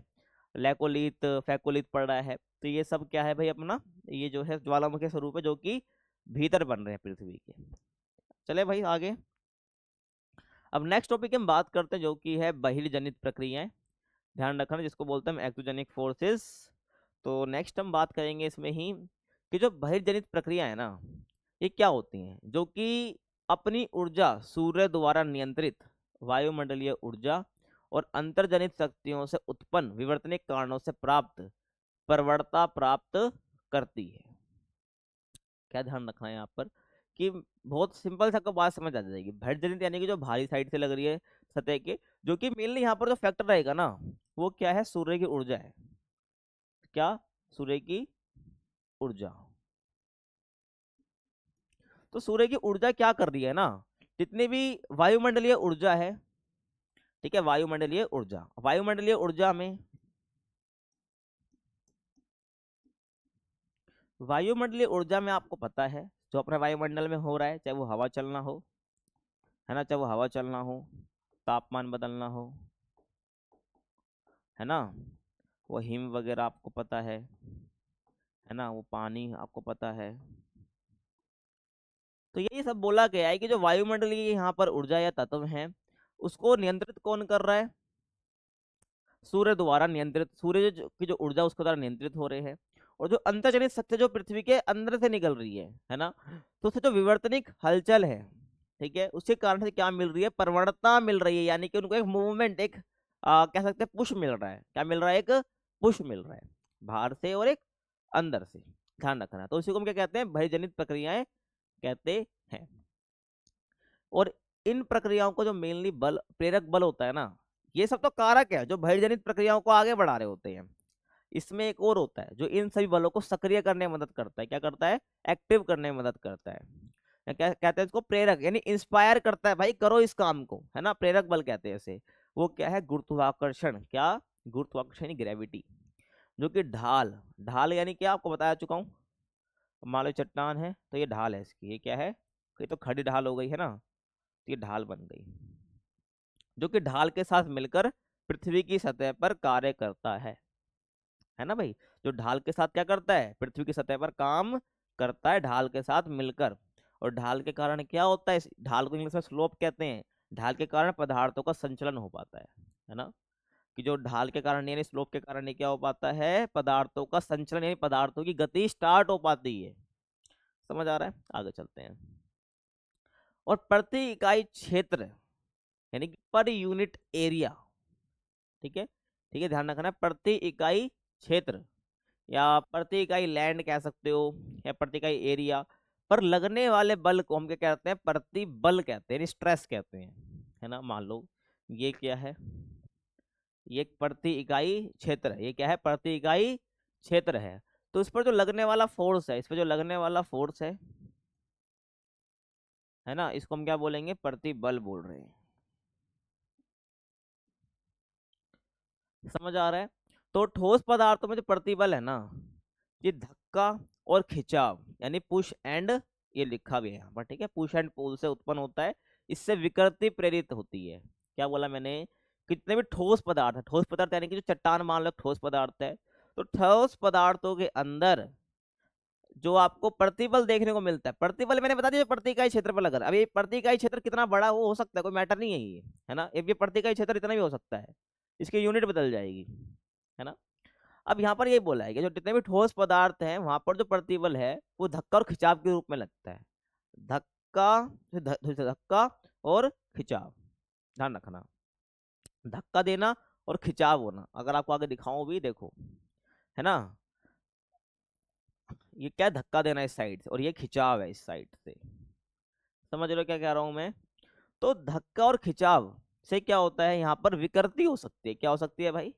लैकोलिथ फैकोलिथ पढ़ा है, तो ये सब क्या है भाई अपना, ये जो है ज्वालामुखी स्वरूप है जो कि भीतर बन रहे हैं पृथ्वी के। चले भाई आगे। अब नेक्स्ट टॉपिक हम बात करते हैं जो कि है बहिर्जनित प्रक्रियाएं। ध्यान रखना जिसको बोलते हैं हम एक्सोजेनिक फोर्सेस। तो नेक्स्ट हम बात करेंगे इसमें ही कि जो बहिर्जनित प्रक्रिया है ना, ये क्या होती हैं, जो कि अपनी ऊर्जा सूर्य द्वारा नियंत्रित वायुमंडलीय ऊर्जा और अंतर्जनित शक्तियों से उत्पन्न विवर्तनिक कारणों से प्राप्त प्रवणता प्राप्त करती है। क्या ध्यान रखना है यहाँ पर कि बहुत सिंपल सा आपको बात समझ आ जाएगी। बहिर्जनित यानी कि जो भारी साइड से लग रही है सतह के, जो कि मेनली यहाँ पर जो फैक्टर रहेगा ना, वो क्या है, सूर्य की ऊर्जा है। क्या? सूर्य की ऊर्जा। तो सूर्य की ऊर्जा क्या कर रही है ना, जितनी भी वायुमंडलीय ऊर्जा है, ठीक है, वायुमंडलीय ऊर्जा, वायुमंडलीय ऊर्जा में, वायुमंडलीय ऊर्जा में आपको पता है जो अपने वायुमंडल में हो रहा है, चाहे वो हवा चलना हो, है ना, चाहे वो हवा चलना हो, तापमान बदलना हो, है ना, वो हिम वगैरह आपको पता है ना, वो पानी आपको पता है। तो यही सब बोला गया है कि जो वायुमंडलीय यहाँ पर ऊर्जा या तत्व है, उसको नियंत्रित कौन कर रहा है? सूर्य द्वारा नियंत्रित, सूर्य की जो ऊर्जा उसके द्वारा नियंत्रित हो रहे हैं। और जो अंतर्जनित शक्ति जो पृथ्वी के अंदर से निकल रही है ना, तो उससे जो विवर्तनिक हलचल है, ठीक है, उसके कारण से क्या मिल रही है, प्रवणता मिल रही है, यानी कि उनको एक मूवमेंट, एक कह सकते हैं पुश मिल रहा है। क्या मिल रहा है? एक पुश मिल रहा है, बाहर से और एक अंदर से। ध्यान रखना। तो इसी को हम क्या कहते हैं, बहिर्जनित प्रक्रियाएं कहते हैं। और इन प्रक्रियाओं को जो मेनली बल, प्रेरक बल होता है ना, ये सब तो कारक है जो बहिर्जनित प्रक्रियाओं को आगे बढ़ा रहे होते हैं। इसमें एक और होता है जो इन सभी बलों को सक्रिय करने में मदद करता है। क्या करता है? एक्टिव करने में मदद करता है। क्या कहते हैं इसको? प्रेरक, यानी इंस्पायर करता है, भाई करो इस काम को, है ना, प्रेरक बल कहते हैं इसे। वो क्या है? गुरुत्वाकर्षण। क्या? गुरुत्वाकर्षण, ग्रेविटी। जो कि ढाल, ढाल यानी क्या आपको बता चुका हूँ। मान लो चट्टान है तो ये ढाल है इसकी, ये क्या है, ये तो खड़ी ढाल हो गई है ना, तो ये ढाल बन गई, जो कि ढाल के साथ मिलकर पृथ्वी की सतह पर कार्य करता है ना भाई। जो ढाल के साथ क्या करता है, पृथ्वी की सतह पर काम करता है, ढाल के साथ मिलकर। और ढाल के कारण क्या होता है, इस ढाल को इंग्लिश में स्लोप कहते हैं। ढाल के कारण पदार्थों का संचलन हो पाता है ना, कि जो ढाल के कारण यानी स्लोप के कारण ये क्या हो पाता है, पदार्थों का संचलन, यानी पदार्थों की गति स्टार्ट हो पाती है। समझ आ रहा है? आगे चलते हैं। और प्रति इकाई क्षेत्र, यानी कि पर यूनिट एरिया, ठीक है, ठीक है, ध्यान रखना, प्रति इकाई क्षेत्र या प्रति इकाई लैंड कह सकते हो, या प्रति इकाई एरिया पर लगने वाले बल को हम क्या कहते हैं, प्रतिबल कहते हैं, स्ट्रेस कहते हैं, है ना। मान लो ये क्या है, ये एक प्रति इकाई क्षेत्र है, ये क्या है, प्रति इकाई क्षेत्र है। तो इस पर जो लगने वाला फोर्स है, इस पर जो लगने वाला फोर्स है ना, इसको हम क्या बोलेंगे, प्रतिबल बोल रहे हैं। समझ आ रहा है? तो ठोस पदार्थों में जो प्रतिबल है ना, ये धक्का और खिंचाव, यानी पुश एंड, ये लिखा भी है यहाँ पर, ठीक है, पुश एंड पुल से उत्पन्न होता है। इससे विकृति प्रेरित होती है। क्या बोला मैंने? कितने भी ठोस पदार्थ है, ठोस पदार्थ यानी कि जो चट्टान मान लो ठोस पदार्थ है, तो ठोस पदार्थों के अंदर जो आपको प्रतिबल देखने को मिलता है, प्रतिबल मैंने बता दिया, जो प्रति इकाई क्षेत्र पर लग रहा है। अब ये प्रति इकाई क्षेत्र कितना बड़ा वो हो सकता है, कोई मैटर नहीं है ये, है ना। ये प्रति इकाई क्षेत्र इतना भी हो सकता है, इसकी यूनिट बदल जाएगी, है ना। अब यहाँ पर ये बोला है कि जो जितने भी ठोस पदार्थ हैं वहां पर जो प्रतिबल है वो धक्का और खिंचाव के रूप में लगता है। धक्का, धक्का और खिंचाव, ध्यान रखना, धक्का देना और खिंचाव होना। अगर आपको आगे दिखाऊं भी, देखो, है ना, ये क्या है, धक्का देना इस साइड से, और ये खिंचाव है इस साइड से। समझ लो क्या कह रहा हूं मैं? तो धक्का और खिंचाव से क्या होता है, यहाँ पर विकृति हो सकती है। क्या हो सकती है भाई,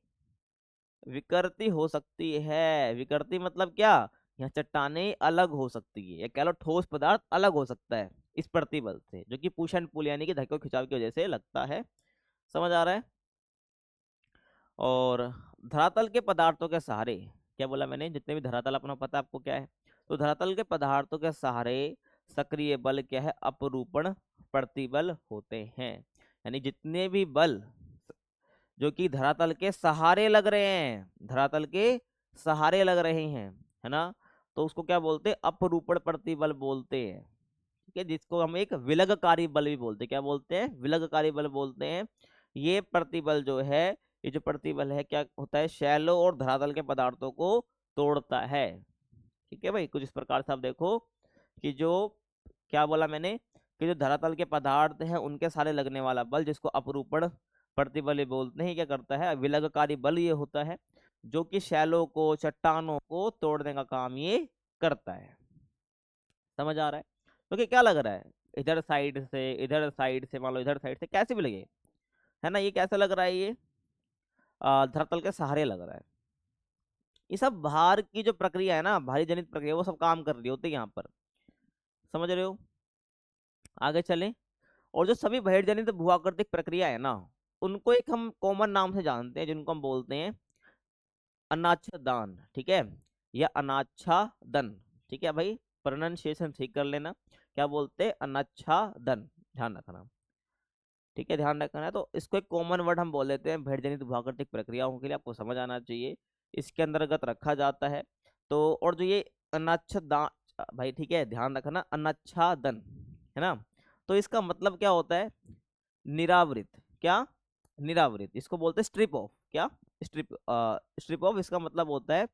विकृति हो सकती है। विकृति मतलब क्या, यहाँ चट्टाने अलग हो सकती है, या कह लो ठोस पदार्थ अलग हो सकता है इस प्रतिबल से, जो कि पुश एंड पुल यानी कि धक्के और खिंचाव की वजह से लगता है। समझ आ रहा है। और धरातल के पदार्थों के सहारे, क्या बोला मैंने, जितने भी धरातल अपना पता है आपको क्या है, तो धरातल के पदार्थों के सहारे सक्रिय बल क्या है, अपरूपण प्रतिबल होते हैं। यानी जितने भी बल जो कि धरातल के सहारे लग रहे हैं, धरातल के सहारे लग रहे हैं, है ना, तो उसको क्या बोलते हैं, अपरूपण प्रतिबल बोलते हैं। ठीक है, जिसको हम एक विलगकारी बल भी बोलते हैं। क्या बोलते हैं, विलगकारी बल बोलते हैं। ये प्रतिबल जो है, ये जो प्रतिबल है क्या होता है, शैलों और धरातल के पदार्थों को तोड़ता है। ठीक है भाई, कुछ इस प्रकार से आप देखो कि जो, क्या बोला मैंने, कि जो धरातल के पदार्थ हैं उनके सारे लगने वाला बल, जिसको अपरूपण प्रतिबल ये बोलते हैं, क्या करता है, विलगकारी बल ये होता है, जो कि शैलों को, चट्टानों को तोड़ने का काम ये करता है। समझ आ रहा है। क्योंकि क्या लग रहा है, इधर साइड से, इधर साइड से, मान लो इधर साइड से कैसे भी लगे, है ना, ये कैसा लग रहा है, ये धरातल के सहारे लग रहा है। ये सब भार की जो प्रक्रिया है ना, भारी जनित प्रक्रिया, वो सब काम कर रही होती है यहाँ पर। समझ रहे हो। आगे चलें। और जो सभी बहिर्जनित भूआकृतिक प्रक्रिया है ना, उनको एक हम कॉमन नाम से जानते हैं, जिनको हम बोलते हैं अनाच्छादन। ठीक है, या अनाच्छादन। ठीक है भाई, प्रोनाउंसिएशन ठीक कर लेना। क्या बोलते हैं, अनाच्छादन, ध्यान रखना। ठीक है, ध्यान रखना है। तो इसको एक कॉमन वर्ड हम बोल लेते हैं बहिर्जनित भूआकृतिक प्रक्रियाओं के लिए, आपको समझ आना चाहिए, इसके अंतर्गत रखा जाता है। तो और जो ये अनाच्छादन, भाई ठीक है, ध्यान रखना, अनाच्छादन, है ना, तो इसका मतलब क्या होता है, निरावृत। क्या, निरावृत, इसको बोलते हैं स्ट्रिप ऑफ। क्या, स्ट्रिप, स्ट्रिप ऑफ, इसका मतलब होता है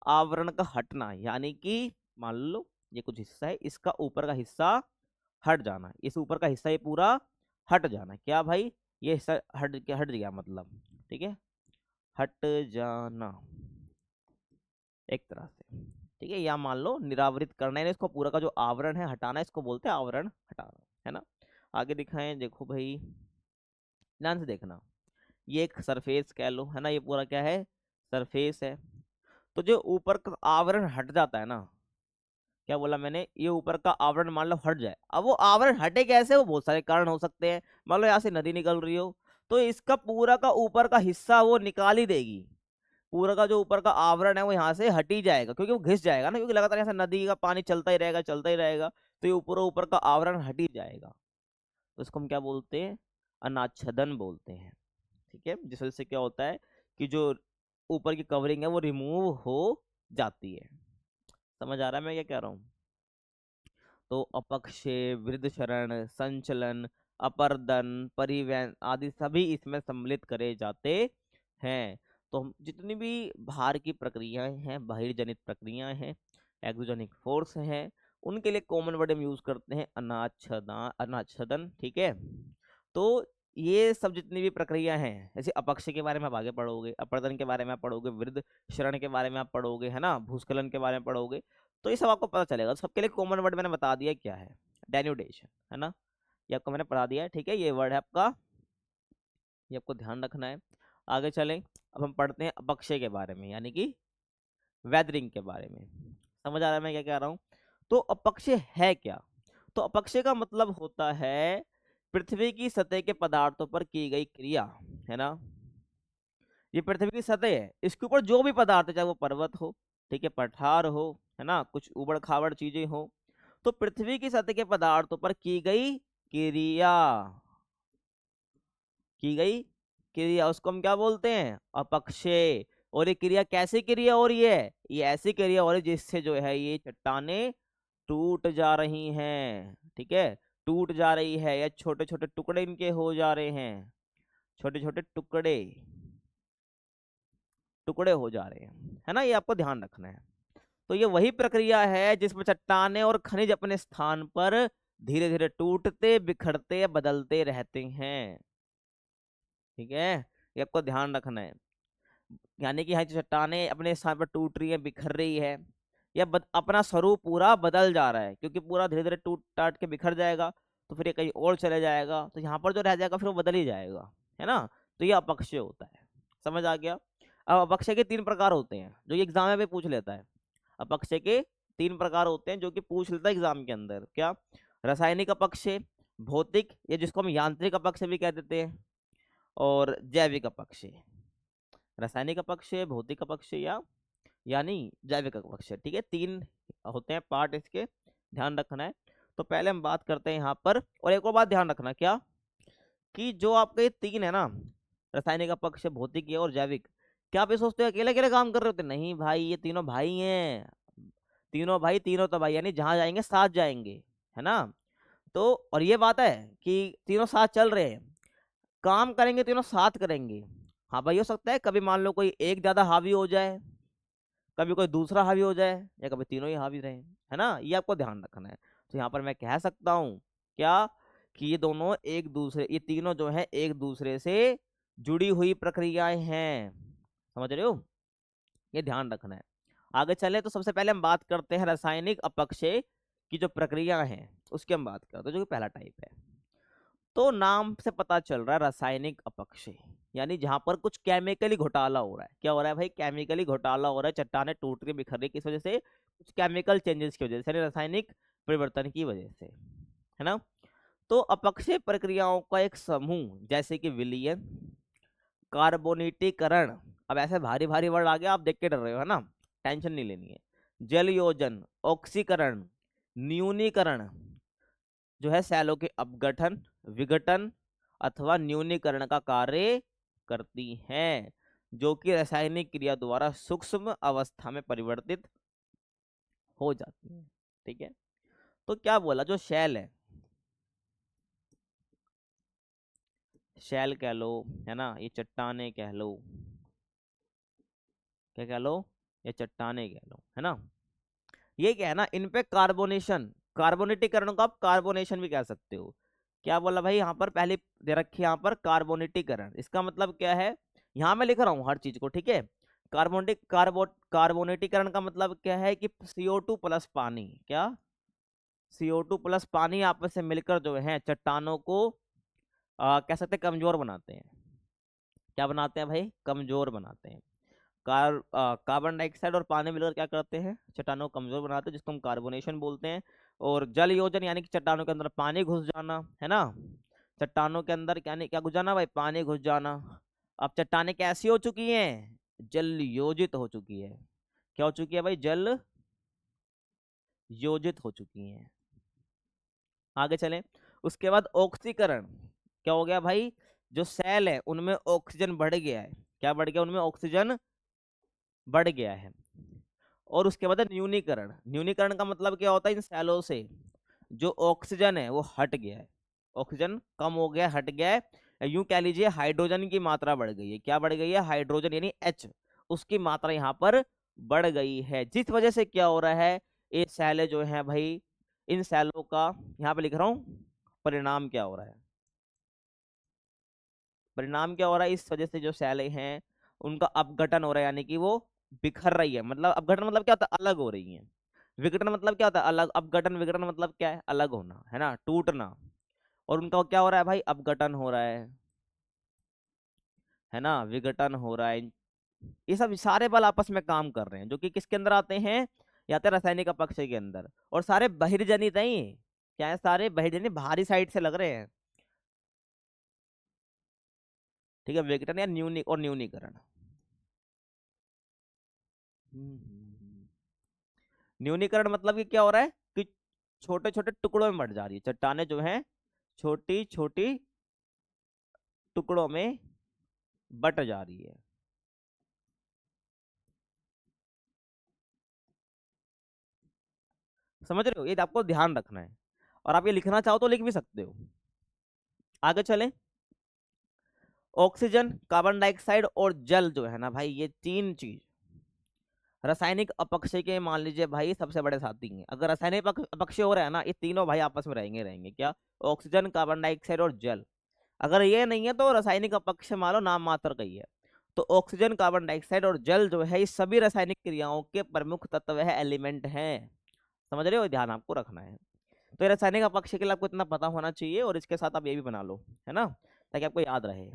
आवरण का हटना। यानी कि मान लो ये कुछ हिस्सा है, इसका ऊपर का हिस्सा हट जाना, इस ऊपर का हिस्सा ये पूरा हट जाना। क्या भाई, ये हिस्सा हट गया मतलब, ठीक है, हट जाना एक तरह से। ठीक है, या मान लो निरावृत करना, यानी इसको पूरा का जो आवरण है हटाना, इसको बोलते हैं आवरण हटाना, है ना। आगे दिखाएं, देखो भाई, ध्यान से देखना। ये एक सरफेस कह लो, है ना, ये पूरा क्या है, सरफेस है। तो जो ऊपर का आवरण हट जाता है ना, क्या बोला मैंने, ये ऊपर का आवरण मान लो हट जाए, अब वो आवरण हटे कैसे, वो बहुत सारे कारण हो सकते हैं। मान लो यहाँ से नदी निकल रही हो, तो इसका पूरा का ऊपर का हिस्सा वो निकाल ही देगी, पूरा का जो ऊपर का आवरण है वो यहाँ से हट ही जाएगा, क्योंकि वो घिस जाएगा ना, क्योंकि लगातार यहाँ से नदी का पानी चलता ही रहेगा, चलता ही रहेगा, तो ये ऊपर ऊपर का आवरण हट ही जाएगा। तो इसको हम क्या बोलते हैं, अनाच्छादन बोलते हैं। ठीक है, जिस वजह से क्या होता है कि जो ऊपर की कवरिंग है वो रिमूव हो जाती है। समझ आ रहा है मैं क्या कह रहा हूँ। तो अपक्षय, वृद्धशरण, संचलन, अपर्दन, परिवहन आदि सभी इसमें सम्मिलित करे जाते हैं। तो हम जितनी भी भार की प्रक्रियाएं हैं, बहिर्जनित प्रक्रियाएं हैं, एक्सोजेनिक फोर्स हैं, उनके लिए कॉमन वर्ड हम यूज करते हैं अनाच्छादन, अनाच्छादन। ठीक है, तो ये सब जितनी भी प्रक्रिया हैं, जैसे अपक्षय के बारे में आप आगे पढ़ोगे, अपर्दन के बारे में आप पढ़ोगे, वृद्ध शरण के बारे में आप पढ़ोगे, है ना, भूस्खलन के बारे में पढ़ोगे, तो ये सब आपको पता चलेगा। तो सबके लिए कॉमन वर्ड मैंने बता दिया क्या है, डेन्यूडेशन, है ना, ये आपको मैंने पढ़ा दिया है। ठीक है, ये वर्ड है आपका, ये आपको ध्यान रखना है। आगे चलें, अब हम पढ़ते हैं अपक्षय के बारे में, यानी कि वेदरिंग के बारे में। समझ आ रहा है मैं क्या कह रहा हूँ। तो अपक्षय है क्या, तो अपक्षय का मतलब होता है पृथ्वी की सतह के पदार्थों पर की गई क्रिया, है ना। ये पृथ्वी की सतह है, इसके ऊपर जो भी पदार्थ है, चाहे वो पर्वत हो, ठीक है, पठार हो, है ना, कुछ उबड़ खाबड़ चीजें हो, तो पृथ्वी की सतह के पदार्थों पर की गई क्रिया, की गई क्रिया, उसको हम क्या बोलते हैं, अपक्षय। और ये क्रिया कैसी क्रिया हो रही है, ये ऐसी क्रिया हो रही है जिससे जो है ये चट्टानें टूट जा रही हैं। ठीक है, टूट जा रही है, या छोटे छोटे टुकड़े इनके हो जा रहे हैं, छोटे छोटे टुकड़े, टुकड़े हो जा रहे हैं, है ना, ये आपको ध्यान रखना है। तो ये वही प्रक्रिया है जिसमें चट्टानें और खनिज अपने स्थान पर धीरे धीरे टूटते, बिखरते, बदलते रहते हैं। ठीक है, ये आपको ध्यान रखना है। यानी कि यहाँ जो चट्टानें अपने स्थान पर टूट रही है, बिखर रही है, या अपना स्वरूप पूरा बदल जा रहा है, क्योंकि पूरा धीरे धीरे टूट टाट के बिखर जाएगा, तो फिर ये कहीं और चले जाएगा, तो यहाँ पर जो रह जाएगा फिर वो बदल ही जाएगा, है ना। तो ये अपक्षय होता है, समझ आ गया। अब अपक्षय के 3 प्रकार होते हैं जो ये एग्जाम में भी पूछ लेता है। अपक्षय के 3 प्रकार होते हैं जो कि पूछ लेता है एग्जाम के अंदर। क्या? रासायनिक अपक्षय, भौतिक, या जिसको हम यांत्रिक अपक्षय भी कह देते हैं, और जैविक अपक्षय। रासायनिक अपक्षय, भौतिक अपक्षय, या यानी जैविक अपक्षय। ठीक है, 3 होते हैं पार्ट इसके, ध्यान रखना है। तो पहले हम बात करते हैं यहाँ पर, और एक और बात ध्यान रखना, क्या कि जो आपके ये 3 है ना, रासायनिक अपक्षय, भौतिक और जैविक, क्या आप ये सोचते हो अकेले अकेले काम कर रहे होते? नहीं भाई, ये तीनों भाई हैं, तीनों भाई, तीनों तो भाई, यानी जहां जाएंगे साथ जाएंगे, है ना। तो और ये बात है कि तीनों साथ चल रहे हैं, काम करेंगे तीनों साथ करेंगे। हाँ भाई, हो सकता है कभी मान लो कोई एक ज्यादा हावी हो जाए, कभी कोई दूसरा हावी हो जाए, या कभी तीनों ही हावी रहे, है ना, ये आपको ध्यान रखना है। तो यहाँ पर मैं कह सकता हूँ क्या, कि ये दोनों एक दूसरे, ये तीनों जो है एक दूसरे से जुड़ी हुई प्रक्रियाएं हैं, समझ रहे हो, ये ध्यान रखना है। आगे चले तो सबसे पहले हम बात करते हैं रासायनिक अपक्षय की जो प्रक्रिया है उसकी हम बात करते हैं, जो कि पहला टाइप है। तो नाम से पता चल रहा है रासायनिक अपक्षय, यानी जहां पर कुछ केमिकली घोटाला हो रहा है। क्या हो रहा है भाई? केमिकली घोटाला हो रहा है, चट्टाने टूट के बिखर रही, किस वजह से? कुछ केमिकल चेंजेस की वजह से, यानी रासायनिक परिवर्तन की वजह से, है ना। तो अपक्षय प्रक्रियाओं का एक समूह, जैसे कि विलयन, कार्बोनेटीकरण, अब ऐसे भारी भारी वर्ड आ गया, आप देख के डर रहे हो, है ना, टेंशन नहीं लेनी है। जल योजन, ऑक्सीकरण, न्यूनीकरण, जो है सेलों के अपघटन, विघटन अथवा न्यूनीकरण का कार्य करती हैं, जो कि रासायनिक क्रिया द्वारा सूक्ष्म अवस्था में परिवर्तित हो जाती है। ठीक है, तो क्या बोला, जो शैल है, शैल कह लो, है ना, ये चट्टाने कह लो, क्या कह लो, ये चट्टाने कह लो, है ना, ये क्या है ना, इन पे कार्बोनेशन, कार्बोनेटीकरण को आप कार्बोनेशन भी कह सकते हो। क्या बोला भाई, यहाँ पर पहले दे रखी है यहाँ पर कार्बोनेटीकरण, इसका मतलब क्या है, यहाँ मैं लिख रहा हूँ हर चीज को, ठीक है। कार्बोनेटीकरण का मतलब क्या है कि CO2 प्लस पानी, क्या, CO2 प्लस पानी आपस में मिलकर जो है चट्टानों को कह सकते हैं कमजोर बनाते हैं। क्या बनाते हैं भाई? कमजोर बनाते हैं। कार्बन डाइऑक्साइड और पानी मिलकर क्या करते हैं? चट्टानों को कमजोर बनाते हैं, जिसको हम कार्बोनेशन बोलते हैं। और जल योजन, यानी कि चट्टानों के अंदर पानी घुस जाना, है ना, चट्टानों के अंदर क्या क्या घुस जाना भाई? पानी घुस जाना। अब चट्टानें कैसी हो चुकी हैं? जल योजित हो चुकी है। क्या हो चुकी है भाई? जल योजित हो चुकी हैं। आगे चलें, उसके बाद ऑक्सीकरण, क्या हो गया भाई? जो सेल है उनमें ऑक्सीजन बढ़ गया है। क्या बढ़ गया? उनमें ऑक्सीजन बढ़ गया है। और उसके बाद है न्यूनीकरण। न्यूनीकरण का मतलब क्या होता है? इन सेलों से जो ऑक्सीजन है वो हट गया है, ऑक्सीजन कम हो गया, हट गया है। यूं कह लीजिए हाइड्रोजन की मात्रा बढ़ गई है। क्या बढ़ गई है? हाइड्रोजन यानी H, उसकी मात्रा यहाँ पर बढ़ गई है, जिस वजह से क्या हो रहा है, ये सेलें जो है भाई, इन सेलों का यहाँ पे लिख रहा हूँ परिणाम क्या हो रहा है, परिणाम क्या हो रहा है, इस वजह से जो सेलें हैं उनका अपघटन हो रहा है, यानी कि वो बिखर रही है। मतलब अपघटन मतलब क्या होता है? अलग हो रही है। विघटन मतलब क्या होता है? अलग। अपघटन विघटन मतलब क्या है? अलग होना, है ना, टूटना। और उनका क्या हो रहा है भाई? अपघटन हो रहा है ना, विघटन हो रहा है। ये सब सारे बल आपस में काम कर रहे हैं, जो कि किसके अंदर आते हैं? या तो रासायनिक अपक्षय के अंदर। और सारे बहिर्जनित हैं ये। क्या है? सारे बहिर्जनित, बाहरी साइड से लग रहे हैं। ठीक है, विघटन या न्यूनीकरण। न्यूनीकरण मतलब कि क्या हो रहा है कि छोटे छोटे टुकड़ों में बंट जा रही है चट्टाने, जो हैं छोटी छोटी टुकड़ों में बट जा रही है। समझ रहे हो? ये आपको ध्यान रखना है, और आप ये लिखना चाहो तो लिख भी सकते हो। आगे चलें, ऑक्सीजन, कार्बन डाइऑक्साइड और जल जो है ना भाई, ये 3 चीज रासायनिक अपक्षय के मान लीजिए भाई सबसे बड़े साथी हैं। अगर रासायनिक अपक्षय हो रहा है ना, ये तीनों भाई आपस में रहेंगे रहेंगे। क्या? ऑक्सीजन, कार्बन डाइऑक्साइड और जल। अगर ये नहीं है तो रासायनिक अपक्षय मान लो नाम मात्र का ही है। तो ऑक्सीजन, कार्बन डाइऑक्साइड और जल जो है, ये सभी रासायनिक क्रियाओं के प्रमुख तत्व है, एलिमेंट हैं। समझ रहे हो? ध्यान आपको रखना है। तो ये रासायनिक अपक्षय के लिए आपको इतना पता होना चाहिए, और इसके साथ आप ये भी बना लो, है ना, ताकि आपको याद रहे।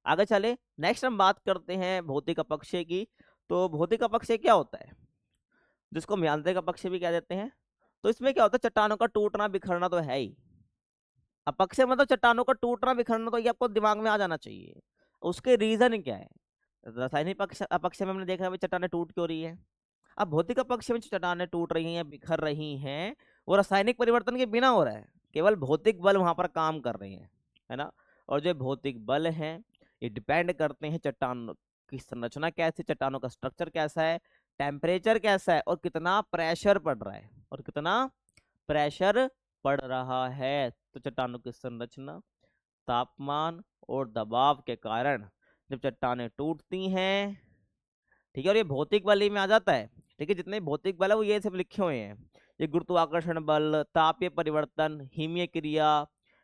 आगे चले, नेक्स्ट हम बात करते हैं भौतिक अपक्षय की। तो भौतिक अपक्षय क्या होता है, जिसको हम यांत्रिक अपक्षय भी कह देते हैं। तो इसमें क्या होता है, चट्टानों का टूटना बिखरना तो है ही। अपक्षय मतलब चट्टानों का टूटना बिखरना, तो ये आपको दिमाग में आ जाना चाहिए। उसके रीजन क्या है, रासायनिक अपक्षय में हमने देखा है भाई चट्टानें टूट क्यों रही है। अब भौतिक अपक्षय में जो चट्टानें टूट रही हैं, बिखर रही हैं, वो रासायनिक परिवर्तन के बिना हो रहा है, केवल भौतिक बल वहां पर काम कर रहे हैं, है ना। और जो भौतिक बल हैं, ये डिपेंड करते हैं चट्टान की संरचना कैसी, चट्टानों का स्ट्रक्चर कैसा है, टेम्परेचर कैसा है, और कितना प्रेशर पड़ रहा है, और कितना प्रेशर पड़ रहा है। तो चट्टानों की संरचना, तापमान और दबाव के कारण जब चट्टानें टूटती हैं, ठीक है, और ये भौतिक बल ही में आ जाता है। ठीक है, जितने भौतिक बल है वो ये सब लिखे हुए हैं, ये गुरुत्वाकर्षण बल, तापीय परिवर्तन, हिमीय क्रिया,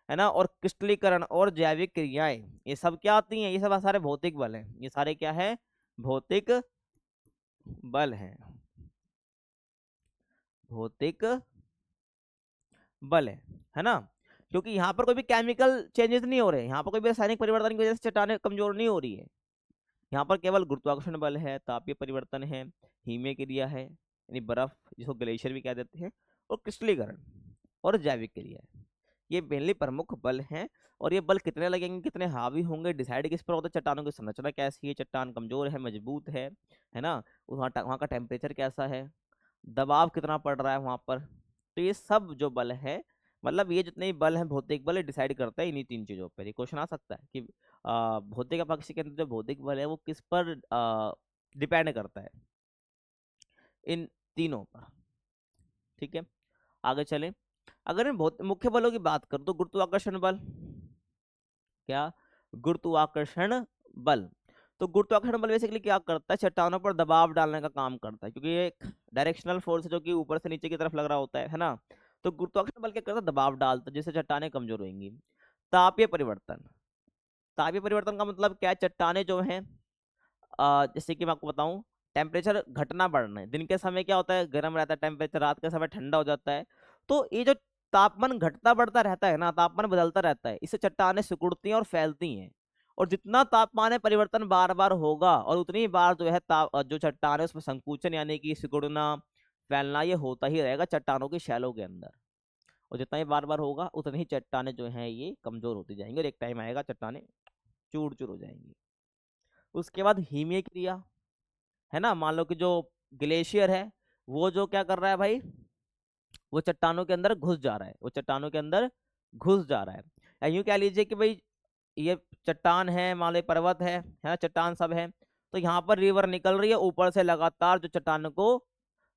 है ना, और क्रिस्टलीकरण और जैविक क्रियाएं, ये सब क्या आती हैं, ये सब सारे भौतिक बल हैं, ये सारे क्या है, भौतिक बल हैं, भौतिक बल है ना। क्योंकि यहाँ पर कोई भी केमिकल चेंजेस नहीं हो रहे, यहाँ पर कोई भी रासायनिक परिवर्तन की वजह से चट्टानें कमजोर नहीं हो रही है। यहाँ पर केवल गुरुत्वाकर्षण बल है, तापीय परिवर्तन है, हिमीय क्रिया है यानी बर्फ जिसको ग्लेशियर भी कह देते हैं, और क्रिस्टलीकरण और जैविक क्रिया है। ये मेनली प्रमुख बल हैं। और ये बल कितने लगेंगे, कितने हावी होंगे, डिसाइड किस पर होता है, चट्टानों की संरचना कैसी है, चट्टान कमजोर है मजबूत है ना, वहाँ का टेम्परेचर कैसा है, दबाव कितना पड़ रहा है वहाँ पर। तो ये सब जो बल है, मतलब ये जितने भी बल हैं भौतिक बल, डिसाइड करता है इन्हीं तीन चीजों पर। ये क्वेश्चन आ सकता है कि भौतिक अपक्षय के अंदर जो भौतिक बल है वो किस पर डिपेंड करता है, इन तीनों पर। ठीक है, आगे चलें। अगर मैं बहुत मुख्य बलों की बात करूं तो गुरुत्वाकर्षण बल, क्या, गुरुत्वाकर्षण बल। तो गुरुत्वाकर्षण बल बेसिकली क्या करता है, चट्टानों पर दबाव डालने का काम करता है, क्योंकि ये एक डायरेक्शनल फोर्स है जो कि ऊपर से नीचे की तरफ लग रहा होता है ना। तो गुरुत्वाकर्षण बल क्या करता है, दबाव डालता है जिससे चट्टानें कमजोर होंगी। तापीय परिवर्तन, तापीय परिवर्तन का मतलब क्या है, चट्टानें जो हैं, जैसे कि मैं आपको बताऊं, टेम्परेचर घटना बढ़ना है, दिन के समय क्या होता है गर्म रहता है टेम्परेचर, रात के समय ठंडा हो जाता है। तो ये जो तापमान घटता बढ़ता रहता है ना, तापमान बदलता रहता है, इससे चट्टानें सिकुड़ती हैं और फैलती हैं। और जितना तापमान में परिवर्तन बार बार होगा, और उतनी ही बार जो है जो चट्टान है उसमें संकुचन यानी कि सिकुड़ना फैलना ये होता ही रहेगा चट्टानों की शैलों के अंदर। और जितना ही बार बार होगा उतनी ही चट्टानें जो हैं ये कमजोर होती जाएंगी, और एक टाइम आएगा चट्टानें चूर चूर हो जाएंगी। उसके बाद हिमीय क्रिया, है ना, मान लो कि जो ग्लेशियर है वो जो क्या कर रहा है भाई, वो चट्टानों के अंदर घुस जा रहा है, वो चट्टानों के अंदर घुस जा रहा है। या यूं कह लीजिए कि भाई ये चट्टान है, मान लो पर्वत है ना, चट्टान सब है, तो यहाँ पर रिवर निकल रही है ऊपर से लगातार, जो चट्टानों को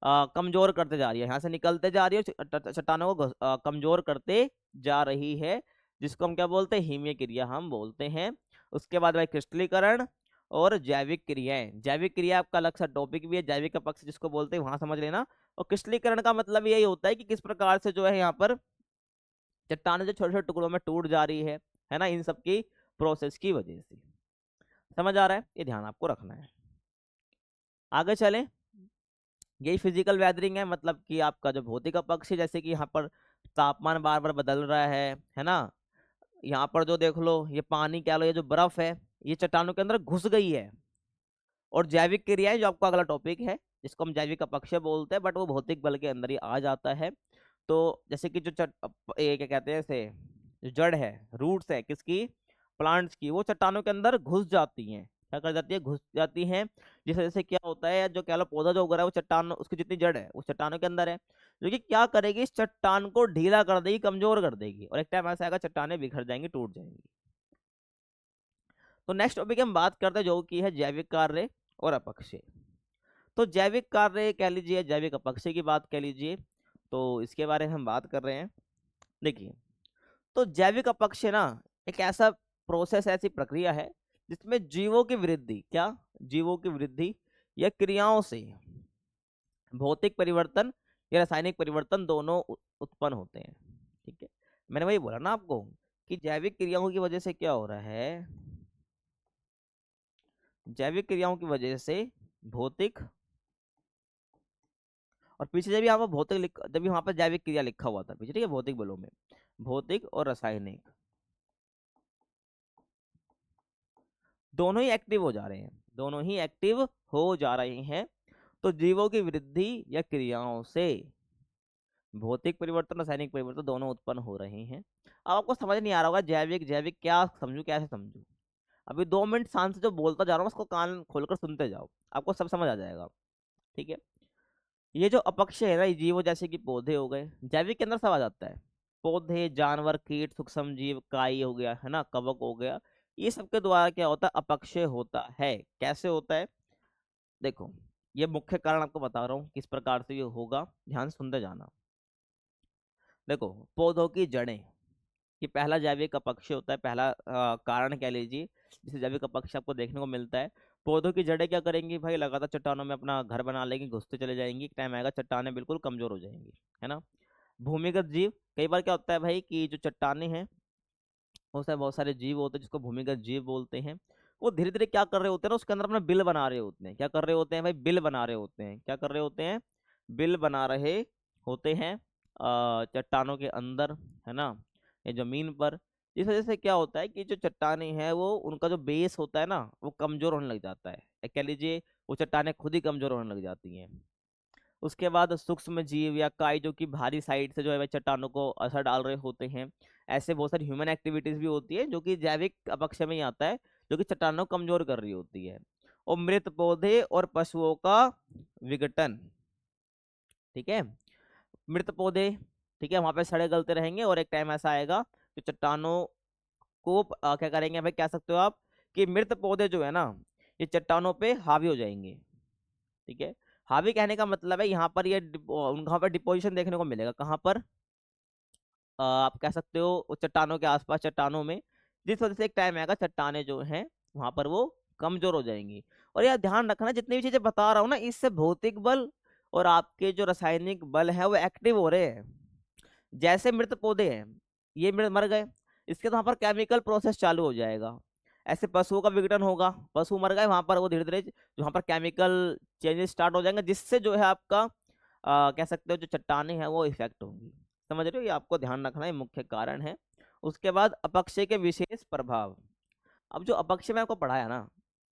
कमजोर करते जा रही है, यहाँ से निकलते जा रही है, चट्टानों को कमजोर करते जा रही है, जिसको हम क्या बोलते हैं, हिमीय क्रिया हम बोलते हैं। उसके बाद भाई क्रिस्टलीकरण और जैविक क्रियाएं, जैविक क्रिया आपका अलग सा टॉपिक भी है, जैविक अपक्षय जिसको बोलते हैं वहां समझ लेना। और क्रिस्टलीकरण का मतलब यही होता है कि किस प्रकार से जो है यहाँ पर चट्टानें जो छोटे छोटे टुकड़ों में टूट जा रही है ना, इन सब की प्रोसेस की वजह से। समझ आ रहा है, ये ध्यान आपको रखना है। आगे चलें, यही फिजिकल वेदरिंग है, मतलब कि आपका जो भौतिक अपक्षय, जैसे कि यहाँ पर तापमान बार बार बदल रहा है ना, यहाँ पर जो देख लो ये पानी क्या लो, ये जो बर्फ है ये चट्टानों के अंदर घुस गई है। और जैविक क्रियाएं जो आपका अगला टॉपिक है, जिसको हम जैविक अपक्षय बोलते हैं, बट वो भौतिक बल के अंदर ही आ जाता है। तो जैसे कि जो ये क्या कहते हैं इसे, जो जड़ है, रूट्स है किसकी, प्लांट्स की, वो चट्टानों के अंदर घुस जाती हैं, क्या कर जाती है, घुस जाती हैं। जिस वजह से क्या होता है, जो कह लो पौधा जो उग रहा है वो चट्टान, उसकी जितनी जड़ है वो चट्टानों के अंदर है, जो कि क्या करेगी, इस चट्टान को ढीला कर देगी, कमजोर कर देगी, और एक टाइम ऐसा आएगा चट्टानें बिखर जाएंगी, टूट जाएंगी। तो नेक्स्ट टॉपिक हम बात करते हैं जो कि है जैविक कार्य और अपक्षय। तो जैविक कार्य कह लीजिए, जैविक अपक्षय की बात कह लीजिए, तो इसके बारे में हम बात कर रहे हैं। देखिए, तो जैविक अपक्षय ना एक ऐसा प्रोसेस, ऐसी प्रक्रिया है जिसमें जीवों की वृद्धि, क्या, जीवों की वृद्धि या क्रियाओं से भौतिक परिवर्तन या रासायनिक परिवर्तन दोनों उत्पन्न होते हैं। ठीक है, मैंने वही बोला ना आपको कि जैविक क्रियाओं की वजह से क्या हो रहा है, जैविक क्रियाओं की वजह से भौतिक और पीछे जब यहाँ पर जब यहाँ पर जैविक क्रिया लिखा हुआ था पीछे, ठीक है, भौतिक बलों में भौतिक और रासायनिक दोनों ही एक्टिव हो जा रहे हैं, दोनों ही एक्टिव हो जा रहे हैं। तो जीवों की वृद्धि या क्रियाओं से भौतिक परिवर्तन रासायनिक परिवर्तन दोनों उत्पन्न हो रहे हैं। अब आपको समझ नहीं आ रहा होगा जैविक जैविक क्या समझू कैसे समझू। अभी 2 मिनट शांत से जो बोलता जा रहा हूँ उसको कान खोलकर सुनते जाओ, आपको सब समझ आ जाएगा। ठीक है, ये जो अपक्ष है ना, ये जीवो जैसे कि पौधे हो गए, जैविक के अंदर सब आ जाता है। पौधे, जानवर, कीट, सूक्ष्म जीव, काई हो गया है ना, कवक हो गया, ये सब के द्वारा क्या होता है, अपक्षय होता है। कैसे होता है देखो, ये मुख्य कारण आपको बता रहा हूँ किस प्रकार से ये होगा, ध्यान सुनते जाना। देखो, पौधों की जड़ें, ये पहला जैविक अपक्ष होता है, पहला कारण कह लीजिए जिसे जैविक अपक्ष आपको देखने को मिलता है। पौधों की जड़ें क्या करेंगी भाई, लगातार चट्टानों में अपना घर बना लेंगी, घुसते चले जाएंगी, टाइम आएगा चट्टानें बिल्कुल कमजोर हो जाएंगी, है ना। भूमिगत जीव, कई बार क्या होता है भाई कि जो चट्टानें हैं उसमें बहुत सारे जीव होते हैं जिसको भूमिगत जीव बोलते हैं। वो धीरे धीरे क्या कर रहे होते हैं ना, उसके अंदर अपना बिल बना रहे होते हैं। क्या कर रहे होते हैं भाई, बिल बना रहे होते हैं। क्या कर रहे होते हैं, बिल बना रहे होते हैं चट्टानों के अंदर, है ना, या जमीन पर। इस वजह से क्या होता है कि जो चट्टानें हैं वो उनका जो बेस होता है ना वो कमजोर होने लग जाता है, या कह लीजिए वो चट्टानें खुद ही कमजोर होने लग जाती हैं। उसके बाद सूक्ष्म जीव या काई जो कि बाहरी साइड से जो है वह चट्टानों को असर डाल रहे होते हैं। ऐसे बहुत सारी ह्यूमन एक्टिविटीज भी होती है जो कि जैविक अपक्ष में ही आता है, जो कि चट्टानों को कमजोर कर रही होती है। और मृत पौधे और पशुओं का विघटन, ठीक है, मृत पौधे, ठीक है, वहां पे सड़े गलते रहेंगे और एक टाइम ऐसा आएगा जो चट्टानों को क्या करेंगे भाई, कह सकते हो आप कि मृत पौधे जो है ना ये चट्टानों पे हावी हो जाएंगे। ठीक है, हावी कहने का मतलब है यहाँ पर ये वहाँ पर डिपोजिशन देखने को मिलेगा, कहाँ पर आप कह सकते हो वो चट्टानों के आसपास, चट्टानों में, जिस वजह से एक टाइम आएगा चट्टाने जो हैं वहां पर वो कमजोर हो जाएंगी। और यार ध्यान रखना, जितनी भी चीजें बता रहा हूँ ना इससे भौतिक बल और आपके जो रासायनिक बल है वो एक्टिव हो रहे हैं। जैसे मृत पौधे हैं, ये मर गए, इसके तो वहां पर केमिकल प्रोसेस चालू हो जाएगा। ऐसे पशुओं का विघटन होगा, पशु मर गए, वहां पर वो धीरे धीरे वहां पर केमिकल चेंजेस स्टार्ट हो जाएंगे, जिससे जो है आपका कह सकते हो जो चट्टाने हैं वो इफेक्ट होंगी। समझ रहे हो, ये आपको ध्यान रखना है, मुख्य कारण है। उसके बाद अपक्षय के विशेष प्रभाव। अब जो अपक्षय में आपको पढ़ाया ना,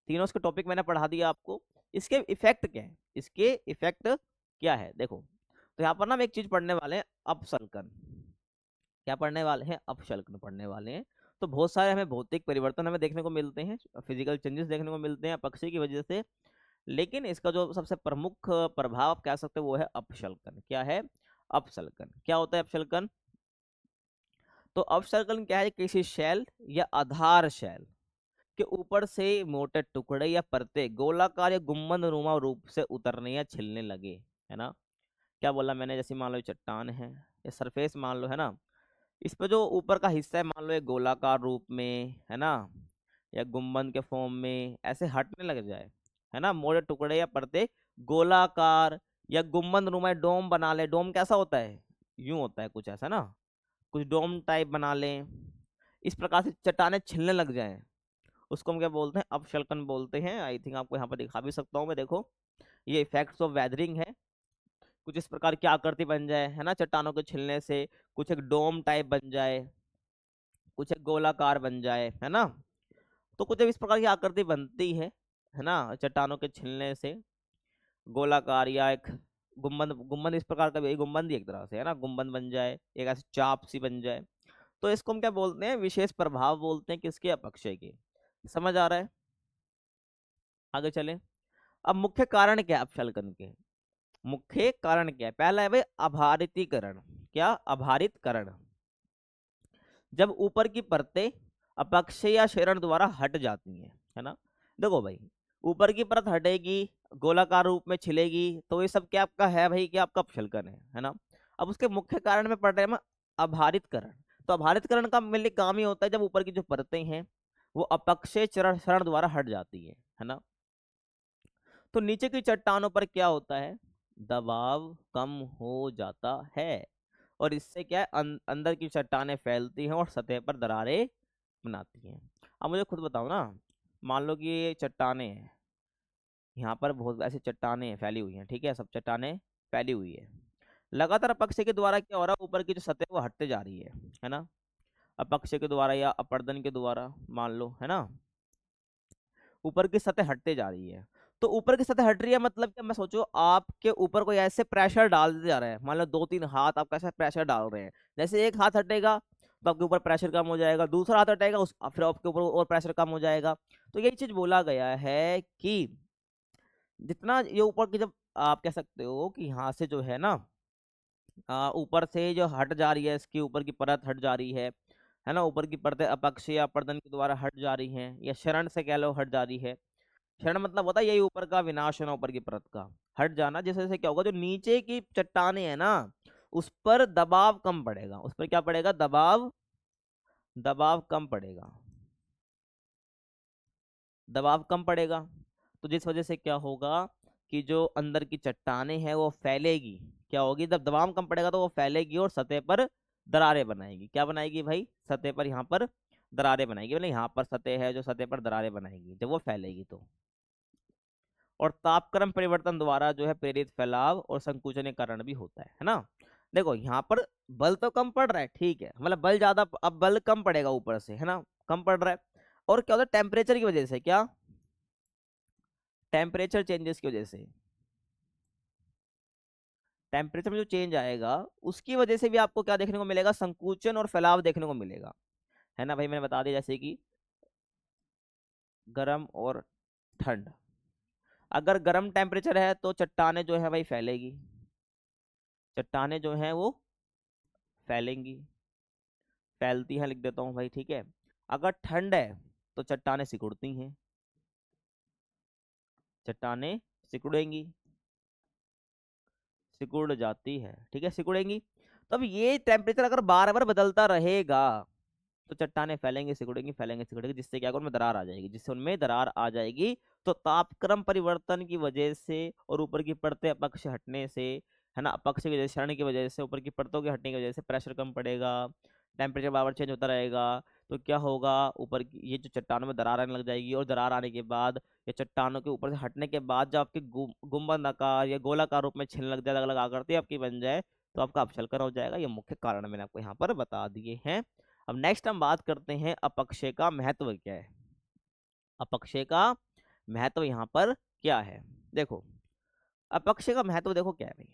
तीनों के टॉपिक मैंने पढ़ा दिया आपको, इसके इफेक्ट क्या है, इसके इफेक्ट क्या है देखो। तो यहाँ पर ना हम एक चीज पढ़ने वाले हैं, अपसल्कन। क्या पढ़ने वाले हैं, अपशल्कन पढ़ने वाले हैं। तो बहुत सारे हमें भौतिक परिवर्तन हमें देखने को मिलते हैं, फिजिकल चेंजेस देखने को मिलते हैं अपक्षय की वजह से। लेकिन इसका जो सबसे प्रमुख प्रभाव आप कह सकते हो वो है अपशल्कन। क्या है, अपशल्कन। क्या होता है अपशल्कन, तो अपशल्कन क्या है, किसी शेल या आधार शेल के ऊपर से मोटे टुकड़े या परतें गोलाकार या गुंबद नुमा रूप से उतरने या छिलने लगे, है ना। क्या बोला मैंने, जैसे मान लो ये चट्टान है, ये सरफेस मान लो, है ना, इस पे जो ऊपर का हिस्सा है मान लो एक गोलाकार रूप में, है ना, या गुंबद के फॉर्म में ऐसे हटने लग जाए, है ना, मोटे टुकड़े या परते गोलाकार या गुंबद नुमा डोम बना ले। डोम कैसा होता है, यूं होता है कुछ ऐसा ना, कुछ डोम टाइप बना लें, इस प्रकार से चट्टाने छिलने लग जाएं, उसको हम क्या बोलते हैं, अपशल्कन बोलते हैं। आई थिंक आपको यहाँ पर दिखा भी सकता हूँ मैं, देखो ये इफेक्ट्स ऑफ वेदरिंग है। कुछ इस प्रकार की आकृति बन जाए, है ना, चट्टानों के छिलने से, कुछ एक डोम टाइप बन जाए, कुछ एक गोलाकार बन जाए, है ना। तो कुछ इस प्रकार की आकृति बनती है ना, चट्टानों के छिलने से, गोलाकार या एक गुम्बद, गुम्बद इस प्रकार का भी, गुम्बद ही एक तरह से, है ना, गुम्बद बन जाए, एक ऐसी चाप सी बन जाए। तो इसको हम क्या बोलते हैं, विशेष प्रभाव बोलते हैं, किसके, अपक्षय के। समझ आ रहा है, आगे चलें। अब मुख्य कारण क्या है अपशल्कन के, मुख्य कारण क्या है, पहला है भाई अभारितीकरण। क्या, अभारितकरण, जब ऊपर की परतें अपक्षय या क्षरण द्वारा हट जाती हैं, है ना। देखो भाई, ऊपर की परत हटेगी, गोलाकार रूप में छिलेगी, तो ये सब क्या आपका है भाई, क्या आपका अपशल्कन है ना। अब उसके मुख्य कारण में पढ़ रहे हैं हम अभारितकरण। तो अभारितकरण का मेनली काम ही होता है जब ऊपर की जो परतें हैं वो अपक्षय चरण क्षरण द्वारा हट जाती है ना। तो नीचे की चट्टानों पर क्या होता है, दबाव कम हो जाता है, और इससे क्या है अंदर की चट्टानें फैलती हैं और सतह पर दरारें बनाती हैं। अब मुझे खुद बताओ ना, मान लो कि ये चट्टानें हैं, यहाँ पर बहुत ऐसी चट्टानें फैली हुई हैं, ठीक है, सब चट्टानें फैली हुई है। लगातार अपक्षय के द्वारा क्या हो रहा है, ऊपर की जो सतह वो हटते जा रही है ना, अपक्षय के द्वारा या अपर्दन के द्वारा मान लो, है ना, ऊपर की सतह हटते जा रही है। तो ऊपर की सतह हट रही है मतलब क्या, मैं सोचो आपके ऊपर कोई ऐसे प्रेशर डालते जा रहा है, मान लो 2-3 हाथ आप कैसे प्रेशर डाल रहे हैं, जैसे एक हाथ हटेगा तो आपके ऊपर प्रेशर कम हो जाएगा, दूसरा हाथ हटेगा उस फिर आपके ऊपर और प्रेशर कम हो जाएगा। तो यही चीज बोला गया है कि जितना ये ऊपर की, जब आप कह सकते हो कि यहाँ से जो है ना, ऊपर से जो हट जा रही है, इसकी ऊपर की परत हट जा रही है ना, ऊपर की परतें अपक्षय या अपर्दन के द्वारा हट जा रही हैं, या क्षरण से कह लो हट जा रही है। क्षरण मतलब होता है यही ऊपर का विनाश होना, ऊपर की परत का हट जाना, जिससे से क्या होगा, जो नीचे की चट्टाने हैं ना, उस पर दबाव कम पड़ेगा, उस पर क्या पड़ेगा, दबाव, दबाव कम पड़ेगा, दबाव कम पड़ेगा। तो जिस वजह से क्या होगा कि जो अंदर की चट्टाने हैं वो फैलेगी, क्या होगी, जब दबाव कम पड़ेगा तो वो फैलेगी और सतह पर दरारें बनाएगी। क्या बनाएगी भाई, सतह पर, यहाँ पर दरारें बनाएगी, मतलब यहाँ पर सतह है जो सतह पर दरारें बनाएगी जब वो फैलेगी तो। और तापक्रम परिवर्तन द्वारा जो है प्रेरित फैलाव और संकुचन के कारण भी होता है ना। देखो यहाँ पर बल तो कम पड़ रहा है, ठीक है, मतलब बल ज्यादा, अब बल कम पड़ेगा ऊपर से, है ना, कम पड़ रहा है। और क्या होता है, टेम्परेचर की वजह से, क्या, टेम्परेचर चेंजेस की वजह से, टेम्परेचर में जो चेंज आएगा उसकी वजह से भी आपको क्या देखने को मिलेगा, संकुचन और फैलाव देखने को मिलेगा, है ना भाई। मैंने बता दिया जैसे कि गर्म और ठंड, अगर गर्म टेम्परेचर है तो चट्टाने जो है भाई फैलेगी, चट्टाने जो है वो फैलेंगी, फैलती हैं लिख देता हूँ भाई, ठीक है। अगर ठंड है तो चट्टाने सिकुड़ती हैं, चट्टाने सिकुड़ेंगी, सिकुड़ जाती है, ठीक है, सिकुड़ेंगी। तो अब ये टेम्परेचर अगर बार बार बदलता रहेगा तो चट्टाने फैलेंगे सिकुड़ेंगी, फैलेंगे सिकुड़ेंगी, जिससे क्या होगा, उनमें दरार आ जाएगी, जिससे उनमें दरार आ जाएगी। तो तापक्रम परिवर्तन की वजह से और ऊपर की परतें अपक्ष हटने से, है ना, अपक्ष की वजह से, क्षरण की वजह से, ऊपर की परतों के हटने की वजह से प्रेशर कम पड़ेगा, टेम्परेचर बार बार चेंज होता रहेगा। तो क्या होगा, ऊपर की ये जो चट्टानों में दरार आने लग जाएगी, और दरार आने के बाद या चट्टानों के ऊपर से हटने के बाद जब आपके गुंबद आकार या गोलाकार रूप में छिलने लग जाए, अलग अलग आकृति आपकी बन जाए, तो आपका अपक्षय हो जाएगा। ये मुख्य कारण मैंने आपको यहाँ पर बता दिए हैं। अब नेक्स्ट हम बात करते हैं अपक्षय का महत्व क्या है। अपक्षय का महत्व यहाँ पर क्या है, देखो अपक्षय का महत्व देखो क्या है भाई।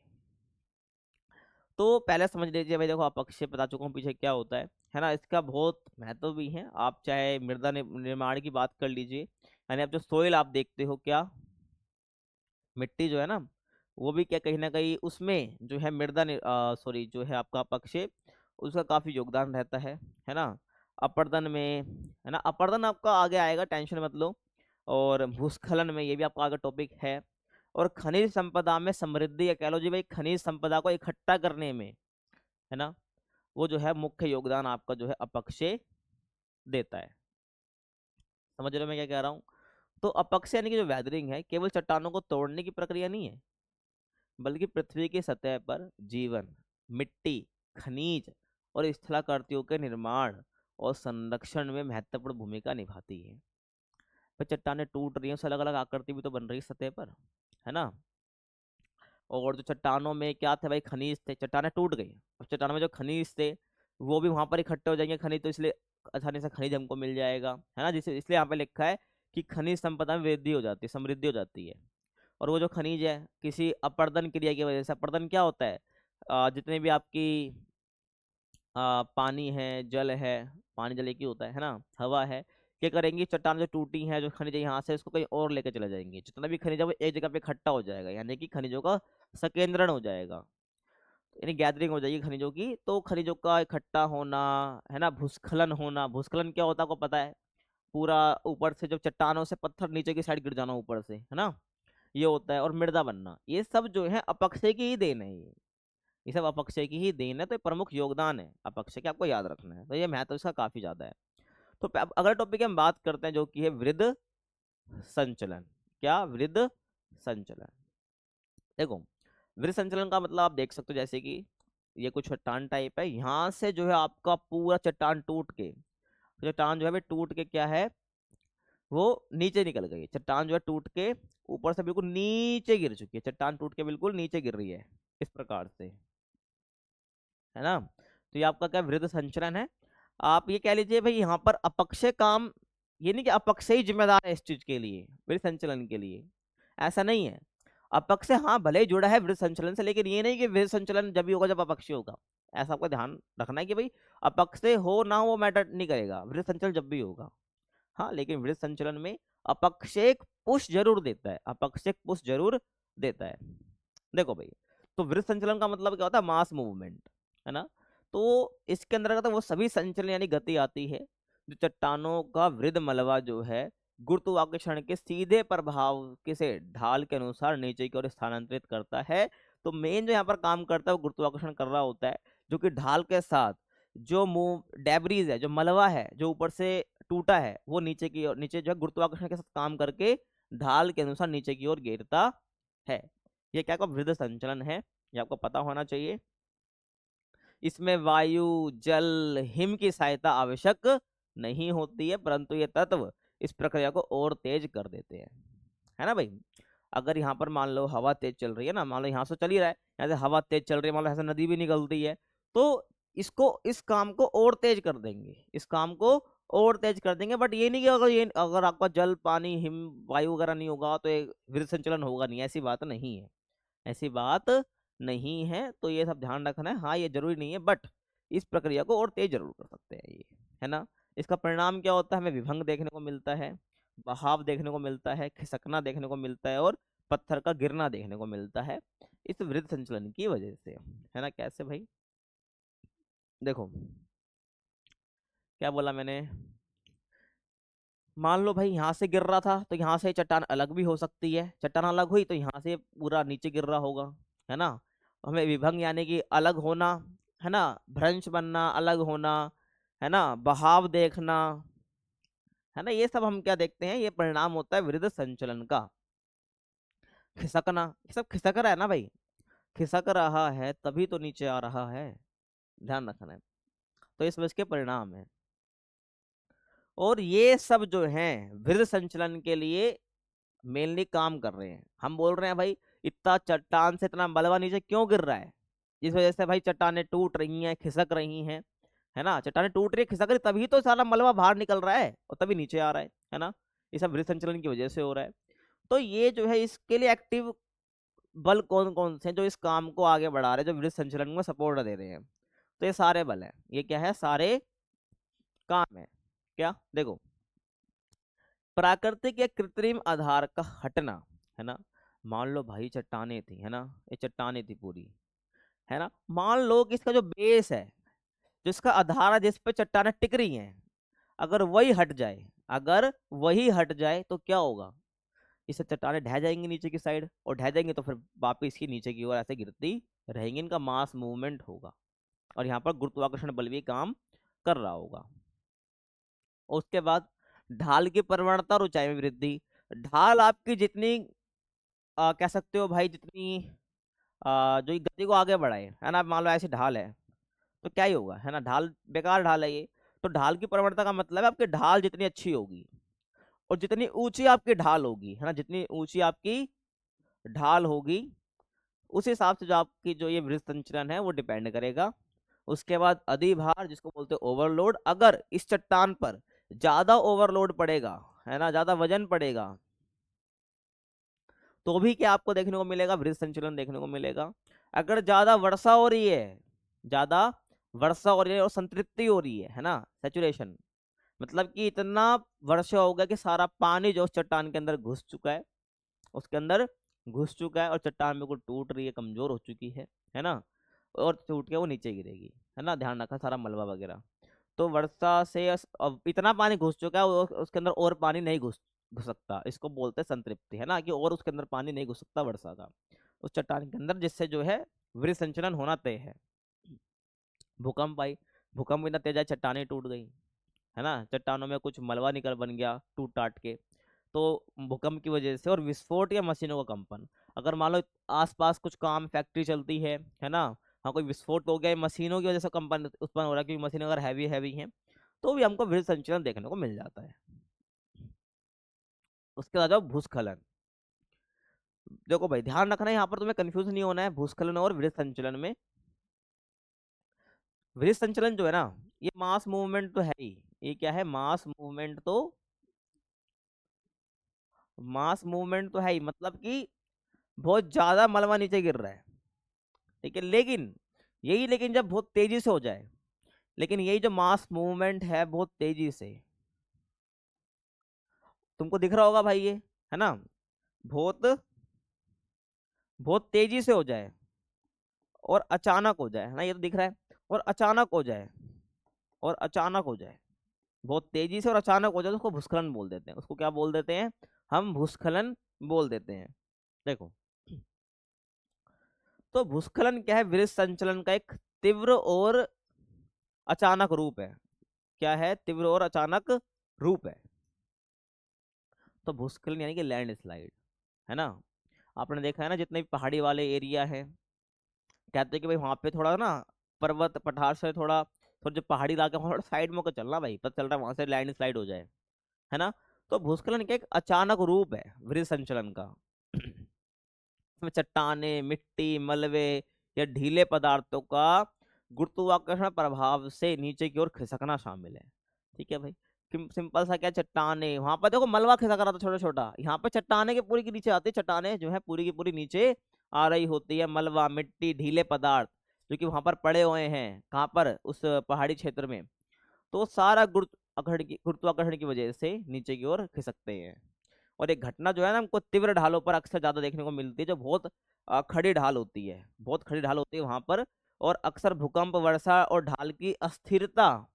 तो पहले समझ लीजिए भाई, देखो अपक्षय बता चुका हूँ पीछे क्या होता है ना, इसका बहुत महत्व भी है। आप चाहे मृदा निर्माण की बात कर लीजिए, यानी आप जो सोइल आप देखते हो, क्या मिट्टी जो है ना, वो भी क्या कहीं ना कहीं उसमें जो है मृदा सॉरी जो है आपका अपक्षय, उसका काफी योगदान रहता है ना। अपर्दन में, है ना, अपर्दन आपका आगे आएगा, टेंशन मत लो। और भूस्खलन में, ये भी आपका आगे टॉपिक है। और खनिज संपदा में समृद्धि, या कह लो जी भाई खनिज संपदा को इकट्ठा करने में, है ना, वो जो है मुख्य योगदान आपका जो है अपक्षय देता है। समझ रहे हो मैं क्या कह रहा हूँ। तो अपक्षय यानी कि जो वेदरिंग है, केवल चट्टानों को तोड़ने की प्रक्रिया नहीं है, बल्कि पृथ्वी की सतह पर जीवन, मिट्टी, खनिज और स्थलाकृतियों के निर्माण और संरक्षण में महत्वपूर्ण भूमिका निभाती है। पर चट्टानें टूट रही हैं, उससे अलग अलग आकृति भी तो बन रही है सतह पर, है ना। और जो चट्टानों में क्या थे भाई, खनिज थे, चट्टानें टूट गई, अब चट्टानों में जो खनिज थे वो भी वहां पर इकट्ठे हो जाएंगे खनिज, तो इसलिए आसानी से खनिज हमको मिल जाएगा, है ना, जिसे इसलिए यहाँ पे लिखा है कि खनिज संपदा में वृद्धि हो जाती है, समृद्धि हो जाती है। और वो जो खनिज है किसी अपर्दन क्रिया की वजह से, अपर्दन क्या होता है, जितने भी आपकी पानी है, जल है, पानी जल एक ही होता है ना, हवा है, क्या करेंगी, चट्टान जो टूटी है, जो खनिज है यहाँ से इसको कहीं और लेकर चले जाएंगे, जितना भी खनिज है वो एक जगह पे इकट्ठा हो जाएगा, यानी कि खनिजों का संकेंद्रण हो जाएगा, यानी गैदरिंग हो जाएगी खनिजों की। तो खनिजों का इकट्ठा होना, है ना, भूस्खलन होना, भूस्खलन क्या होता है आपको पता है, पूरा ऊपर से जब चट्टानों से पत्थर नीचे की साइड गिर जाना ऊपर से, है ना, ये होता है। और मृदा बनना, ये सब जो है अपक्षय की ही देन है, ये सब अपक्षय की ही देन है। तो ये प्रमुख योगदान है अपक्षय के, आपको याद रखना है, तो ये महत्व इसका काफी ज्यादा है। तो अब अगला टॉपिक हम बात करते हैं जो कि है वृद्ध संचलन। क्या, वृद्ध संचलन। देखो वृद्ध संचलन का मतलब आप देख सकते हो, जैसे कि ये कुछ चट्टान टाइप है, यहाँ से जो है आपका पूरा चट्टान टूट के, चट्टान जो है वो टूट के क्या है, वो नीचे निकल गई, चट्टान जो है टूट के ऊपर से बिल्कुल नीचे गिर चुकी है, चट्टान टूट के बिल्कुल नीचे गिर रही है इस प्रकार से, है ना। तो ये आपका क्या वृद्ध संचलन है। आप ये कह लीजिए भाई यहाँ पर अपक्षय काम, ये नहीं कि अपक्षय ही जिम्मेदार है इस चीज के लिए, वृद्ध संचलन के लिए, ऐसा नहीं है। अपक्षय हाँ भले ही जुड़ा है वृद्ध संचलन से, लेकिन ये नहीं कि वृद्ध संचलन जब भी होगा जब अपक्षय होगा। ऐसा आपको ध्यान रखना है कि भाई अपक्षय हो ना हो वो मैटर नहीं करेगा, वृद्ध संचलन जब भी होगा। हाँ लेकिन वृद्ध संचलन में अपक्षेक पुश जरूर देता है, अपक्षेक पुश जरूर देता है। देखो भाई, तो वृद्ध संचलन का मतलब क्या होता है, मास मूवमेंट, है ना। तो इसके अंतर्गत वो सभी संचलन यानी गति आती है जो चट्टानों का वृद्ध मलबा जो है गुरुत्वाकर्षण के सीधे प्रभाव के से ढाल के अनुसार नीचे की ओर स्थानांतरित करता है। तो मेन जो यहाँ पर काम करता है वो गुरुत्वाकर्षण कर रहा होता है, जो कि ढाल के साथ जो मूव डेब्रीज है, जो मलबा है जो ऊपर से टूटा है, वो नीचे की ओर, नीचे जो है गुरुत्वाकर्षण के साथ काम करके ढाल के अनुसार नीचे की ओर गिरता है। ये क्या का वृद्ध संचलन है, ये आपको पता होना चाहिए। इसमें वायु, जल, हिम की सहायता आवश्यक नहीं होती है, परंतु ये तत्व इस प्रक्रिया को और तेज कर देते हैं, है ना भाई। अगर यहाँ पर मान लो हवा तेज चल रही है ना, मान लो यहाँ से चल ही रहा है, यहाँ से हवा तेज चल रही है, मान लो ऐसे नदी भी निकलती है, तो इसको इस काम को और तेज कर देंगे, इस काम को और तेज कर देंगे। बट ये नहीं कि अगर आपका जल, पानी, हिम, वायु वगैरह नहीं होगा तो एक वृत्त संचलन होगा नहीं, ऐसी बात नहीं है, ऐसी बात नहीं है। तो ये सब ध्यान रखना है। हाँ ये जरूरी नहीं है, बट इस प्रक्रिया को और तेज जरूर कर सकते हैं ये, है ना। इसका परिणाम क्या होता है, हमें विभंग देखने को मिलता है, बहाव देखने को मिलता है, खिसकना देखने को मिलता है, और पत्थर का गिरना देखने को मिलता है इस वृत्त संचलन की वजह से, है ना। कैसे भाई, देखो क्या बोला मैंने, मान लो भाई यहाँ से गिर रहा था तो यहाँ से चट्टान अलग भी हो सकती है, चट्टान अलग हुई तो यहाँ से पूरा नीचे गिर रहा होगा, है ना। हमें विभंग यानी कि अलग होना, है ना, भ्रंश बनना, अलग होना, है ना, बहाव देखना, है ना, ये सब हम क्या देखते हैं, ये परिणाम होता है वृद्ध संचलन का। खिसकना, ये सब खिसक रहा है ना भाई, खिसक रहा है तभी तो नीचे आ रहा है, ध्यान रखना है। तो इस वजह के परिणाम है, और ये सब जो है वृद्ध संचलन के लिए मेनली काम कर रहे हैं। हम बोल रहे हैं भाई इतना चट्टान से इतना मलबा नीचे क्यों गिर रहा है, जिस वजह से भाई चट्टानें टूट रही हैं, खिसक रही हैं, है ना। चट्टानें टूट रही है, खिसक रही, तभी तो सारा मलबा बाहर निकल रहा है और तभी नीचे आ रहा है ना। ये सब वृत्त संचलन की वजह से हो रहा है। तो ये जो है इसके लिए एक्टिव बल कौन कौन से हैं जो इस काम को आगे बढ़ा रहे हैं, जो वृत्त संचलन में सपोर्ट दे रहे हैं। तो ये सारे बल हैं, ये क्या है, सारे काम है। क्या देखो, प्राकृतिक या कृत्रिम आधार का हटना, है ना। मान लो भाई चट्टाने थी, है ना, ये चट्टाने थी पूरी, है ना। मान लो कि इसका जो बेस है, जो इसका आधार है, जिस पे चट्टाने टिक रही हैं, अगर वही हट जाए, अगर वही हट जाए तो क्या होगा, इससे चट्टाने ढह जाएंगी नीचे की साइड, और ढह जाएंगे तो फिर वापिस इसकी नीचे की ओर ऐसे गिरती रहेंगी, इनका मास मूवमेंट होगा, और यहाँ पर गुरुत्वाकर्षण बल भी काम कर रहा होगा। और उसके बाद ढाल की प्रवणता और ऊंचाई में वृद्धि, ढाल आपकी जितनी कह सकते हो भाई, जितनी जो ये गति को आगे बढ़ाए, है ना। मान लो ऐसी ढाल है तो क्या ही होगा, है ना, ढाल बेकार ढाल है ये। तो ढाल की प्रवणता का मतलब है आपकी ढाल जितनी अच्छी होगी और जितनी ऊंची आपकी ढाल होगी, है ना, जितनी ऊंची आपकी ढाल होगी उस हिसाब से जो आपकी जो ये वृत्त संचलन है वो डिपेंड करेगा। उसके बाद अधिभार, जिसको बोलते हैं ओवरलोड, अगर इस चट्टान पर ज्यादा ओवरलोड पड़ेगा, है ना, ज्यादा वजन पड़ेगा, तो भी क्या आपको देखने को मिलेगा, वृत्त संचलन देखने को मिलेगा। अगर ज्यादा वर्षा हो रही है, ज्यादा वर्षा हो रही है और संतृप्ति हो रही है ना, सेचुरेशन, मतलब कि इतना वर्षा होगा कि सारा पानी जो उस चट्टान के अंदर घुस चुका है, उसके अंदर घुस चुका है, और चट्टान बिल्कुल टूट रही है, कमजोर हो चुकी है ना, और टूट के वो नीचे गिरेगी, है ना, ध्यान रखा, सारा मलबा वगैरह। तो वर्षा से अब इतना पानी घुस चुका है, उसके अंदर और पानी नहीं घुस घुस सकता, इसको बोलते हैं संतृप्ति, है ना, कि और उसके अंदर पानी नहीं घुस सकता वर्षा का उस चट्टान के अंदर, जिससे जो है वृत्त संचलन होना तय है। भूकंप आई, भूकंप इतना तेज आई, चट्टानें टूट गई, है ना, चट्टानों में कुछ मलबा निकल बन गया टूट टाट के, तो भूकंप की वजह से, और विस्फोट या मशीनों का कंपन, अगर मान लो आसपास कुछ काम फैक्ट्री चलती है ना, हाँ कोई विस्फोट हो गया, मशीनों की वजह से कंपन उत्पन्न हो रहा है, क्योंकि मशीन अगर हैवी हैवी है तो भी हमको वृत्त संचलन देखने को मिल जाता है। उसके बाद जाओ भूस्खलन। देखो भाई ध्यान रखना है यहाँ पर, तुम्हें कंफ्यूज नहीं होना है भूस्खलन और वृत्त संचलन में। वृत्त संचलन जो है ना, ये मास मूवमेंट तो है ही। ये क्या है, मास मूवमेंट तो, मास मूवमेंट तो है ही, मतलब कि बहुत ज्यादा मलबा नीचे गिर रहा है, ठीक है। लेकिन यही, लेकिन जब बहुत तेजी से हो जाए, लेकिन यही जो मास मूवमेंट है बहुत तेजी से, तुमको दिख रहा होगा भाई ये, है ना, बहुत बहुत तेजी से हो जाए और अचानक हो जाए, है ना, ये तो दिख रहा है, और अचानक हो जाए, और अचानक हो जाए, बहुत तेजी से और अचानक हो जाए, तो उसको भूस्खलन बोल देते हैं। उसको क्या बोल देते हैं, हम भूस्खलन बोल देते हैं। देखो, तो भूस्खलन क्या है, वृत्त संचलन का एक तीव्र और अचानक रूप है। क्या है, तीव्र और अचानक रूप है। तो भूस्खलन यानी कि लैंड स्लाइड, है ना। आपने देखा है ना, जितने भी पहाड़ी वाले एरिया है, कहते हैं कि भाई वहां पे थोड़ा ना पर्वत पठार से थोड़ा थोड़ा जो पहाड़ी इलाका है, थोड़ा साइड में होकर चलना भाई, पता चल रहा है वहां से लैंड स्लाइड हो जाए, है ना। तो भूस्खलन का एक अचानक रूप है वृत्त संचलन का। इसमें चट्टाने, मिट्टी, मलबे या ढीले पदार्थों का गुरुत्वाकर्षण प्रभाव से नीचे की ओर खिसकना शामिल है। ठीक है भाई, सिंपल सा क्या, चट्टाने, वहां पर देखो मलबा खिसक रहा था छोटा छोटा, यहाँ पे चट्टाने के पूरी के नीचे आती है, चट्टाने जो है पूरी की पूरी नीचे आ रही होती है, मलबा, मिट्टी, ढीले पदार्थ जो कि वहां पर पड़े हुए हैं, कहाँ पर, उस पहाड़ी क्षेत्र में, तो वो सारा गुरुत्वाकर्षण की वजह से नीचे की ओर खिसकते हैं। और एक घटना जो है ना, हमको तीव्र ढालों पर अक्सर ज्यादा देखने को मिलती है, जो बहुत खड़ी ढाल होती है, बहुत खड़ी ढाल होती है वहां पर, और अक्सर भूकंप, वर्षा और ढाल की अस्थिरता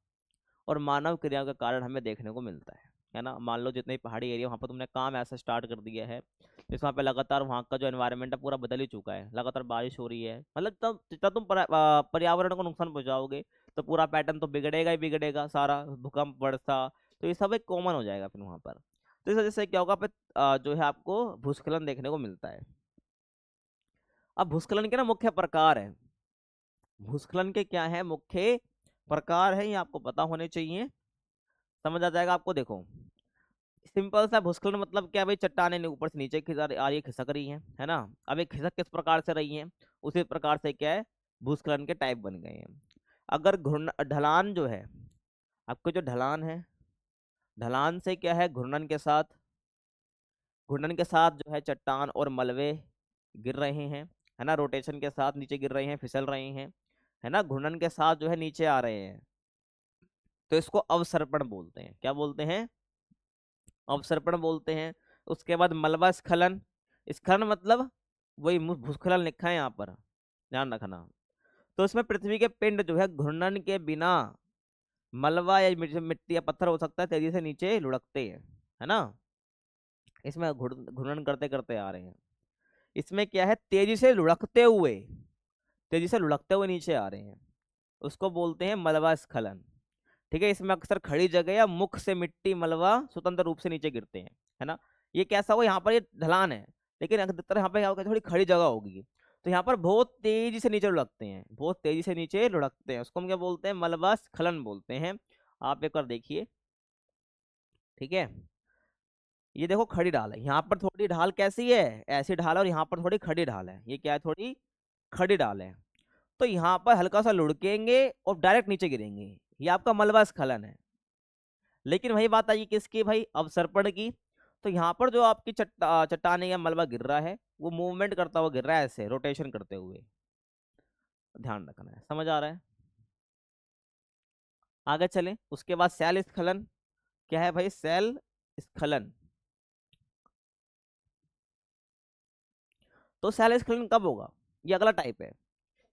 और मानव क्रिया के कारण हमें देखने को मिलता है ना। मान लो जितने भी पहाड़ी एरिया वहाँ पर तुमने काम ऐसा स्टार्ट कर दिया है, जिस वहाँ पे लगातार वहाँ का जो एनवायरनमेंट है पूरा बदल ही चुका है, लगातार बारिश हो रही है, मतलब तब जितना तुम पर्यावरण को नुकसान पहुंचाओगे, तो पूरा पैटर्न तो बिगड़ेगा ही बिगड़ेगा सारा, भूकंप, वर्षा, तो ये सब एक कॉमन हो जाएगा फिर वहाँ पर। तो इस वजह से क्या होगा, फिर जो है आपको भूस्खलन देखने को मिलता है। अब भूस्खलन के ना मुख्य प्रकार है, भूस्खलन के क्या है मुख्य प्रकार है, ये आपको पता होने चाहिए, समझ आ जाएगा आपको। देखो, सिंपल सा भूस्खलन मतलब क्या भाई, चट्टाने ऊपर से नीचे खिसक आ रही है, खिसक रही है, है ना। अब ये खिसक किस प्रकार से रही है, उसी प्रकार से क्या है, भूस्खलन के टाइप बन गए हैं। अगर ढलान जो है, आपको जो ढलान है, ढलान से क्या है, घूर्णन के साथ जो है चट्टान और मलबे गिर रहे हैं, है ना, रोटेशन के साथ नीचे गिर रहे हैं, फिसल रहे हैं, है ना, घूर्णन के साथ जो है नीचे आ रहे हैं, तो इसको अवसर्पण बोलते हैं। क्या बोलते हैं, अवसर्पण बोलते हैं। उसके बाद मलबा स्खलन, स्खलन मतलब वही भूस्खलन लिखा है यहाँ पर, ध्यान रखना। तो इसमें पृथ्वी के पिंड जो है घूर्णन के बिना, मलबा या मिट्टी या पत्थर हो सकता है, तेजी से नीचे लुढ़कते हैं, है ना, इसमें घूर्णन करते करते आ रहे हैं। इसमें क्या है, तेजी से लुढ़कते हुए नीचे आ रहे हैं, उसको बोलते हैं मलबा स्खलन। ठीक है, इसमें अक्सर खड़ी जगह या मुख से मिट्टी, मलबा स्वतंत्र रूप से नीचे गिरते हैं, है ना। ये कैसा हो, यहाँ पर ये ढलान है, लेकिन अधिकतर यहाँ पे क्या होगा, थोड़ी खड़ी जगह होगी, तो यहाँ पर बहुत तेजी से नीचे लुढ़कते हैं, बहुत तेजी से नीचे लुढ़कते हैं, उसको हम क्या बोलते हैं, मलबा स्खलन बोलते हैं। आप एक बार देखिए, ठीक है, ये देखो खड़ी ढाल है, यहाँ पर थोड़ी ढाल कैसी है, ऐसी ढाल है, और यहाँ पर थोड़ी खड़ी ढाल है, ये क्या है, थोड़ी खड़ी ढाल है। तो यहाँ पर हल्का सा लुढ़केंगे और डायरेक्ट नीचे गिरेंगे, ये आपका मलबा स्खलन है। लेकिन वही बात आई किसकी भाई, अवसर्पण की। तो यहाँ पर जो आपकी चट्टाने या मलबा गिर रहा है, वो मूवमेंट करता हुआ गिर रहा है, ऐसे रोटेशन करते हुए, ध्यान रखना है, समझ आ रहा है। आगे चले, उसके बाद शैल स्खलन। क्या है भाई, शैल स्खलन। तो शैल स्खलन कब होगा, ये अगला टाइप है।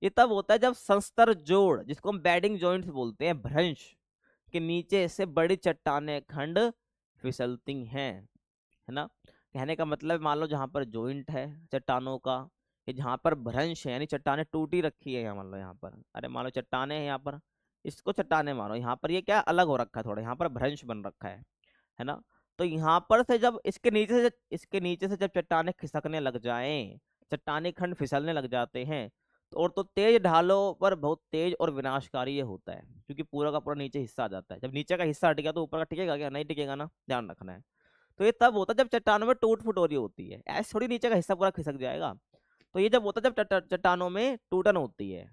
ये तब होता है जब संस्तर जोड़, जिसको हम बेडिंग जॉइंट्स बोलते हैं, भ्रंश के नीचे से बड़ी चट्टाने खंड फिसलती हैं, है ना। कहने का मतलब, मान लो जहाँ पर जॉइंट है चट्टानों का, ये जहाँ पर भ्रंश है यानी चट्टाने टूटी रखी है, यहाँ मान लो यहाँ पर, अरे मान लो चट्टाने हैं यहाँ पर, इसको चट्टाने मानो, यहाँ पर ये क्या अलग हो रखा है थोड़ा, यहाँ पर भ्रंश बन रखा है ना। तो यहाँ पर से जब इसके नीचे से जब चट्टाने खिसकने लग जाएं, चट्टानी खंड फिसलने लग जाते हैं, तो और तो तेज ढालों पर बहुत तेज और विनाशकारी ये होता है, क्योंकि पूरा का पूरा नीचे हिस्सा आ जाता है। जब नीचे का हिस्सा हट गया तो ऊपर का टिकेगा क्या, नहीं टिकेगा ना, ध्यान रखना है। तो ये तब होता है जब चट्टानों में टूट फूट हो रही होती है, ऐसे थोड़ी नीचे का हिस्सा पूरा खिसक जाएगा। तो ये जब होता है जब चट्टानों में टूटन होती है,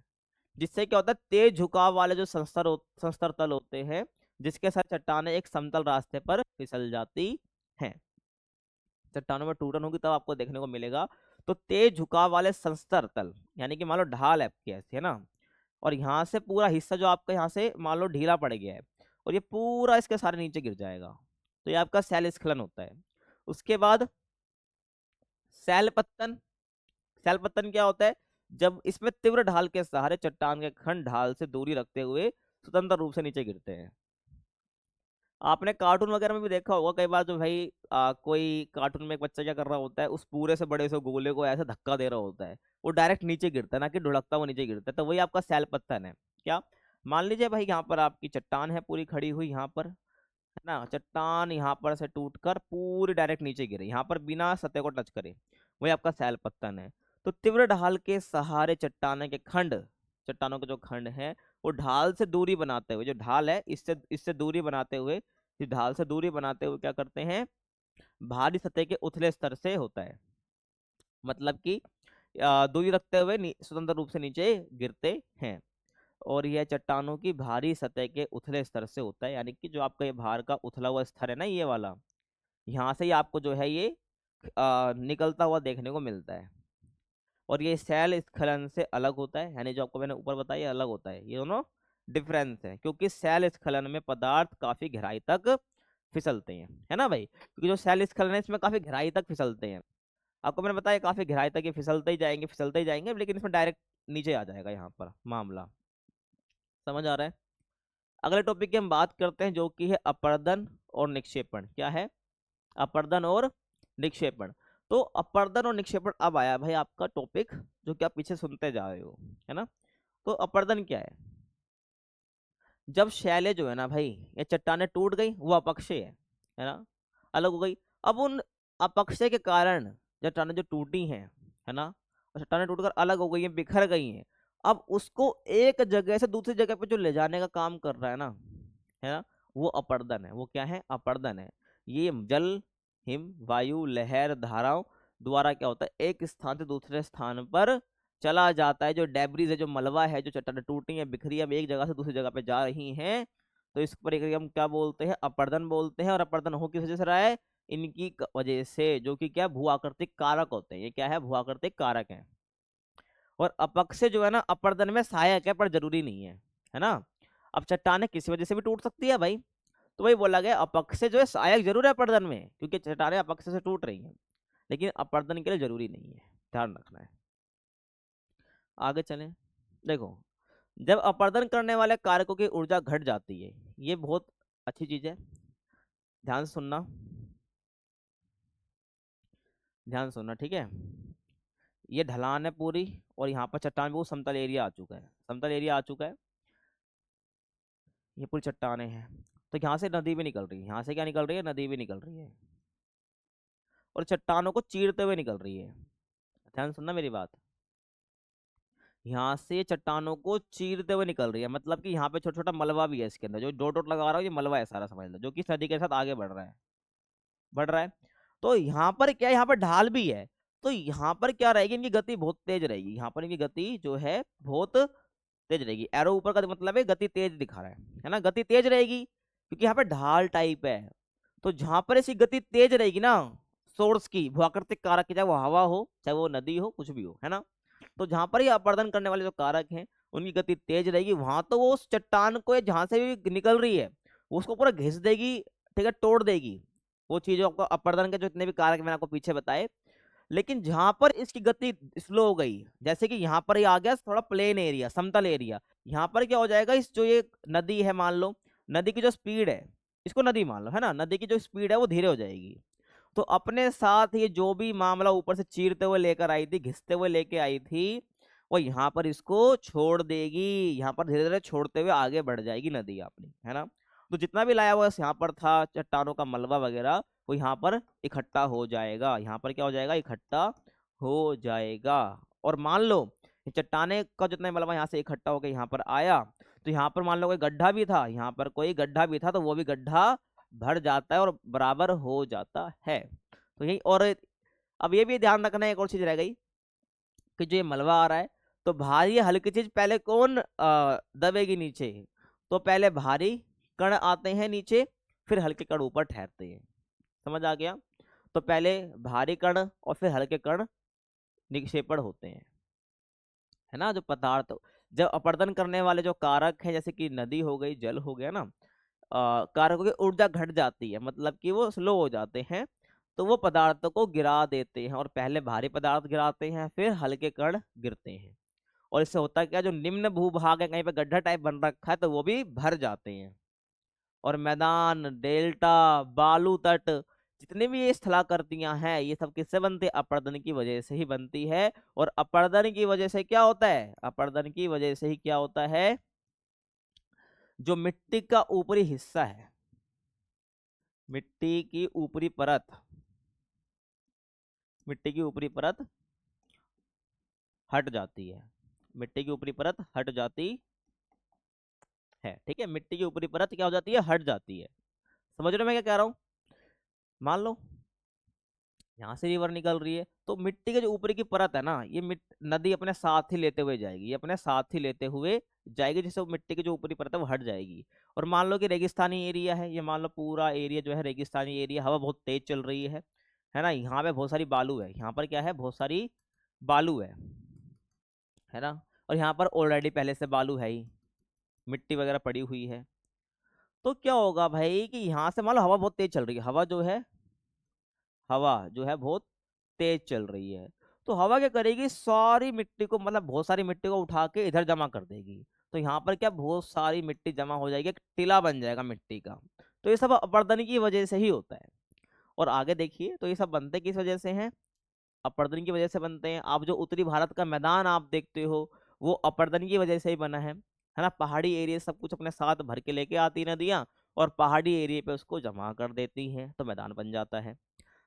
जिससे क्या होता है तेज झुकाव वाले जो संस्तर तल होते हैं, जिसके साथ चट्टानें एक समतल रास्ते पर फिसल जाती हैं। चट्टानों में टूटन होगी तब आपको देखने को मिलेगा। तो तेज झुकाव वाले संस्तर तल, यानी कि मान लो ढाल है आपकी ऐसी, है ना, और यहाँ से पूरा हिस्सा जो आपका यहाँ से मान लो ढीला पड़ गया है, और ये पूरा इसके सारे नीचे गिर जाएगा, तो ये आपका शैल स्खलन होता है। उसके बाद शैल पत्तन। शैल पत्तन क्या होता है? जब इसमें तीव्र ढाल के सहारे चट्टान के खंड ढाल से दूरी रखते हुए स्वतंत्र रूप से नीचे गिरते हैं। आपने कार्टून वगैरह में भी देखा होगा कई बार, जो भाई कोई कार्टून में एक बच्चा क्या कर रहा होता है, उस पूरे से बड़े से गोले को ऐसे धक्का दे रहा होता है, वो डायरेक्ट नीचे गिरता है, ना कि ढुलकता हुआ नीचे गिरता है। तो वही आपका शैल पत्तन है। क्या? मान लीजिए भाई यहाँ पर आपकी चट्टान है पूरी खड़ी हुई, यहाँ पर है ना, चट्टान यहाँ पर से टूटकर पूरी डायरेक्ट नीचे गिरे, यहाँ पर बिना सतह को टच करे, वही आपका शैल पत्तन है। तो तीव्र ढाल के सहारे चट्टाने के खंड, चट्टानों के जो खंड है, वो ढाल से दूरी बनाते हुए, जो ढाल है इससे इससे दूरी बनाते हुए, इस ढाल से दूरी बनाते हुए क्या करते हैं, भारी सतह के उथले स्तर से होता है। मतलब कि दूरी रखते हुए स्वतंत्र रूप से नीचे गिरते हैं। और यह चट्टानों की भारी सतह के उथले स्तर से होता है, यानी कि जो आपका ये भार का उथला हुआ स्तर है ना, ये वाला, यहाँ से ही आपको जो है ये निकलता हुआ देखने को मिलता है। और ये शैल स्खलन से अलग होता है, यानी जो आपको मैंने ऊपर बताया अलग होता है, ये दोनों डिफरेंस है। क्योंकि शैल स्खलन में पदार्थ काफी गहराई तक फिसलते हैं, है ना भाई, क्योंकि जो शैल स्खलन है इसमें काफी गहराई तक फिसलते हैं। आपको मैंने बताया काफी गहराई तक ये फिसलते ही जाएंगे, लेकिन इसमें डायरेक्ट नीचे आ जाएगा यहाँ पर मामला। समझ आ रहा है? अगले टॉपिक की हम बात करते हैं, जो कि है अपर्दन और निक्षेपण। क्या है? अपर्दन और निक्षेपण। तो अपर्दन और निक्षेपण अब आया भाई आपका टॉपिक, जो कि आप पीछे सुनते जा रहे हो, है ना। तो अपर्दन क्या है? जब शैलें जो है ना भाई, ये चट्टाने टूट गई, वो अपक्षय है ना, अलग हो गई। अब उन अपक्षय के कारण चट्टाने जो टूटी हैं, है ना, और चट्टाने टूटकर अलग हो गई हैं, बिखर गई हैं, अब उसको एक जगह से दूसरी जगह पे जो ले जाने का काम कर रहा है ना, वो अपर्दन है। वो क्या है? अपर्दन है। ये जल, हिम, वायु, लहर, धाराओं द्वारा क्या होता है, एक स्थान से दूसरे स्थान पर चला जाता है। जो डेब्रीज है, जो मलबा है, जो चट्टानें टूटी हैं, बिखरी हैं, अब एक जगह से दूसरी जगह पे जा रही हैं, तो इस प्रक्रिया हम क्या बोलते हैं? अपर्दन बोलते हैं। और अपर्दन हो किस वजह से रहा है? इनकी वजह से, जो कि क्या, भू आकृतिक कारक होते हैं। ये क्या है? भू आकृतिक कारक है। और अपक्षय जो है ना, अपर्दन में सहायक है पर जरूरी नहीं है ना। अब चट्टानें किसी वजह से भी टूट सकती है भाई, तो वही बोला गया अपक्षय जो है सहायक जरूर है अपर्दन में, क्योंकि चट्टानें अपक्षय से टूट रही हैं, लेकिन अपर्दन के लिए जरूरी नहीं है, ध्यान रखना है। आगे चलें। देखो, जब अपर्दन करने वाले कारकों की ऊर्जा घट जाती है, ये बहुत अच्छी चीज है, ध्यान से सुनना, ध्यान से सुनना, ठीक है। ये ढलान है पूरी, और यहाँ पर चट्टान पे वो समतल एरिया आ चुका है, समतल एरिया आ चुका है, ये पूरी चट्टानें हैं। तो यहाँ से नदी भी निकल रही है, यहाँ से क्या निकल रही है? नदी भी निकल रही है, और चट्टानों को चीरते हुए निकल रही है। ध्यान से सुनना मेरी बात, यहाँ से चट्टानों को चीरते हुए निकल रही है, मतलब कि यहाँ पे छोटा छोटा मलबा भी है इसके अंदर, जो डॉट डॉट लगा रहा हूँ ये मलबा है सारा, समझ लो, जो कि इस नदी के साथ आगे बढ़ रहा है। तो यहाँ पर क्या है? यहाँ पर ढाल भी है, तो यहाँ पर क्या रहेगी, इनकी गति बहुत तेज रहेगी, यहाँ पर इनकी गति जो है बहुत तेज रहेगी। एरो ऊपर का मतलब है गति तेज दिखा रहा है ना, गति तेज रहेगी, क्योंकि यहाँ पे ढाल टाइप है। तो जहां पर ऐसी गति तेज रहेगी ना, सोर्स की, भूआकृतिक कारक की, चाहे वो हवा हो, चाहे वो नदी हो, कुछ भी हो, है ना, तो जहां पर ये अपर्दन करने वाले जो कारक हैं उनकी गति तेज रहेगी, वहां तो वो उस चट्टान को जहां से भी निकल रही है वो उसको पूरा घिस देगी, ठीक है, तोड़ देगी, वो चीज आपको अपर्दन के जो इतने भी कारक मैंने आपको पीछे बताए। लेकिन जहां पर इसकी गति स्लो हो गई, जैसे कि यहाँ पर ये आ गया थोड़ा प्लेन एरिया, समतल एरिया, यहाँ पर क्या हो जाएगा, इस जो ये नदी है, मान लो नदी की जो स्पीड है, इसको नदी मान लो, है ना, नदी की जो स्पीड है वो धीरे हो जाएगी। तो अपने साथ ये जो भी मामला ऊपर से चीरते हुए लेकर आई थी, घिसते हुए लेके आई थी, वो यहाँ पर इसको छोड़ देगी, यहाँ पर धीरे धीरे छोड़ते हुए आगे बढ़ जाएगी नदी अपनी, है ना। तो जितना भी लाया हुआ यहाँ पर था चट्टानों का मलबा वगैरह, वो यहाँ पर इकट्ठा हो जाएगा, यहाँ पर क्या हो जाएगा? इकट्ठा हो जाएगा। और मान लो ये चट्टाने का जितना मलबा यहाँ से इकट्ठा होकर यहाँ पर आया, तो यहाँ पर मान लो कोई गड्ढा भी था, यहाँ पर कोई गड्ढा भी था, तो वो भी गड्ढा भर जाता है और बराबर हो जाता है। तो यही, और अब ये भी ध्यान रखना है, एक और चीज रह गई कि जो ये मलबा आ रहा है, तो भारी या हल्की चीज पहले कौन दबेगी नीचे? तो पहले भारी कण आते हैं नीचे, फिर हल्के कण ऊपर ठहरते हैं। समझ आ गया? तो पहले भारी कण और फिर हल्के कण निक्षेपण होते हैं, है ना। जो पदार्थ, जब अपर्दन करने वाले जो कारक हैं, जैसे कि नदी हो गई, जल हो गया ना, कारकों की ऊर्जा घट जाती है, मतलब कि वो स्लो हो जाते हैं, तो वो पदार्थों को गिरा देते हैं, और पहले भारी पदार्थ गिराते हैं, फिर हल्के कण गिरते हैं। और इससे होता क्या, जो निम्न भूभाग है, कहीं पे गड्ढा टाइप बन रखा है, तो वो भी भर जाते हैं। और मैदान, डेल्टा, बालू तट, जितनी भी ये स्थलाकृतियां हैं, ये सब किससे बनती है? अपर्दन की वजह से ही बनती है। और अपर्दन की वजह से क्या होता है? अपर्दन की वजह से ही क्या होता है? जो मिट्टी का ऊपरी हिस्सा है, मिट्टी की ऊपरी परत, मिट्टी की ऊपरी परत हट जाती है, मिट्टी की ऊपरी परत हट जाती है। ठीक है, मिट्टी की ऊपरी परत क्या हो जाती है? हट जाती है। समझ रहे हो मैं क्या कह रहा हूँ? मान लो यहाँ से रिवर निकल रही है, तो मिट्टी के जो ऊपर की परत है ना, ये नदी अपने साथ ही लेते हुए जाएगी, ये अपने साथ ही लेते हुए जाएगी, जिससे वो मिट्टी की जो ऊपरी परत है वो हट जाएगी। और मान लो कि रेगिस्तानी एरिया है, ये मान लो पूरा एरिया जो है रेगिस्तानी एरिया, हवा बहुत तेज चल रही है ना, यहाँ पे बहुत सारी बालू है, यहाँ पर क्या है? बहुत सारी बालू है ना। और यहाँ पर ऑलरेडी पहले से बालू है ही, मिट्टी वगैरह पड़ी हुई है। तो क्या होगा भाई कि यहाँ से मान लो हवा बहुत तेज चल रही है, हवा जो है बहुत तेज चल रही है, तो हवा क्या करेगी? सारी मिट्टी को, मतलब बहुत सारी मिट्टी को उठा के इधर जमा कर देगी। तो यहाँ पर क्या, बहुत सारी मिट्टी जमा हो जाएगी, एक टीला बन जाएगा मिट्टी का। तो ये सब अपर्दन की वजह से ही होता है। और आगे देखिए, तो ये सब बनते किस वजह से हैं? अपर्दन की वजह से बनते हैं। आप जो उत्तरी भारत का मैदान आप देखते हो, वो अपर्दन की वजह से ही बना है ना। पहाड़ी एरिया सब कुछ अपने साथ भर के लेके आती नदियां, और पहाड़ी एरिया पे उसको जमा कर देती हैं, तो मैदान बन जाता है।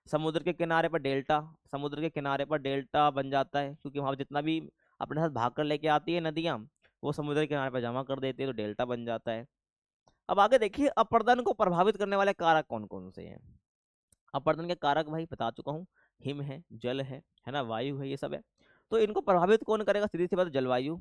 समुद्र के किनारे पर डेल्टा, समुद्र के किनारे पर डेल्टा बन जाता है, क्योंकि वहां जितना भी अपने साथ भाग कर लेके आती है नदियां, वो समुद्र के किनारे पर जमा कर देती है, तो डेल्टा बन जाता है। अब आगे देखिए, अपर्दन को प्रभावित करने वाले कारक कौन कौन से हैं? अपर्दन के कारक भाई बता चुका हूँ, हिम है, जल है ना, वायु है, ये सब है। तो इनको प्रभावित कौन करेगा? सीधी सी बात, जलवायु।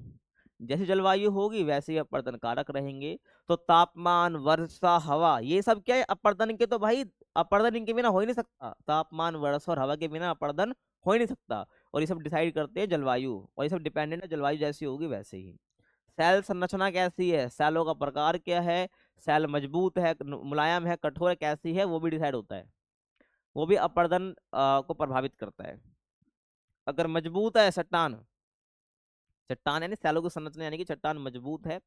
जैसी जलवायु होगी वैसे ही अपर्दन कारक रहेंगे। तो तापमान, वर्षा, हवा, ये सब क्या है? अपर्दन के, तो भाई अपर्दन इनके बिना हो ही नहीं सकता। तापमान, वर्षा और हवा के बिना अपर्दन हो ही नहीं सकता। और ये सब डिसाइड करते हैं जलवायु, और ये सब डिपेंडेंट है, जलवायु जैसी होगी वैसे ही। सेल संरचना कैसी है, सेलों का प्रकार क्या है, सेल मजबूत है, मुलायम है, कठोर है, कैसी है, वो भी डिसाइड होता है। वो भी अपर्दन को प्रभावित करता है। अगर मजबूत है चट्टान, चट्टान यानी सैलो की संरचना, यानी कि चट्टान मजबूत है,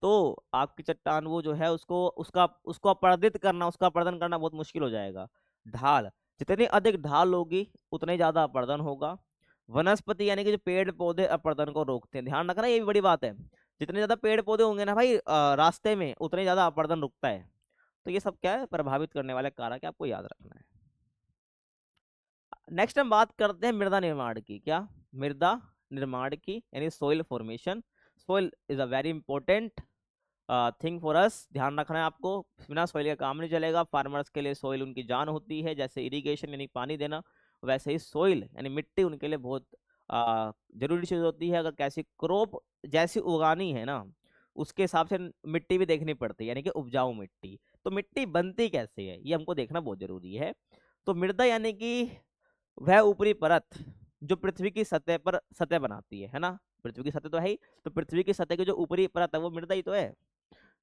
तो आपकी चट्टान वो जो है, उसको उसका उसको अपरदित करना, उसका अपर्दन करना बहुत मुश्किल हो जाएगा। ढाल, जितनी अधिक ढाल होगी उतने ज्यादा अपर्दन होगा। वनस्पति यानी कि जो पेड़ पौधे अपर्दन को रोकते हैं, ध्यान रखना, ये भी बड़ी बात है। जितने ज्यादा पेड़ पौधे होंगे ना भाई रास्ते में, उतने ज्यादा अपर्दन रुकता है। तो ये सब क्या है? प्रभावित करने वाले कारक है, आपको याद रखना है। नेक्स्ट हम बात करते हैं मृदा निर्माण की। क्या? मृदा निर्माण की, यानी soil formation. Soil is a very important thing for us, ध्यान रखना है आपको। बिना सोइल का काम नहीं चलेगा। फार्मर्स के लिए सोइल उनकी जान होती है, जैसे इरिगेशन यानी पानी देना, वैसे ही सोइल यानी मिट्टी उनके लिए बहुत जरूरी चीज होती है। अगर कैसी क्रॉप जैसी उगानी है ना, उसके हिसाब से मिट्टी भी देखनी पड़ती है, यानी कि उपजाऊ मिट्टी। तो मिट्टी बनती कैसे है, ये हमको देखना बहुत जरूरी है। तो मृदा यानी कि वह ऊपरी परत जो पृथ्वी की सतह पर सतह बनाती है ना। पृथ्वी की सतह तो है ही, तो पृथ्वी की सतह की जो ऊपरी परत है वो मृदा ही तो है,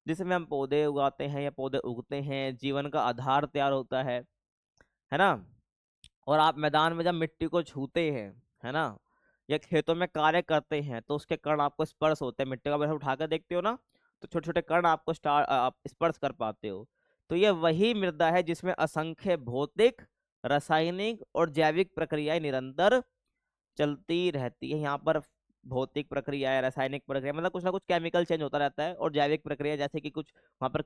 जिसमें हम पौधे उगाते हैं या पौधे उगते हैं, जीवन का आधार तैयार होता है ना। और आप मैदान में जब मिट्टी को छूते हैं, है ना, या खेतों में कार्य करते हैं, तो उसके कण आपको स्पर्श होते हैं। मिट्टी का बैठा उठा कर देखते हो ना, तो छोटे छोटे कण आपको आप स्पर्श कर पाते हो। तो ये वही मृदा है जिसमें असंख्य भौतिक, रासायनिक और जैविक प्रक्रियाएं निरंतर चलती रहती है। यहाँ पर भौतिक प्रक्रिया है, रासायनिक प्रक्रिया, मतलब कुछ ना कुछ केमिकल चेंज होता रहता है, और जैविक प्रक्रिया जैसे कि कुछ वहाँ पर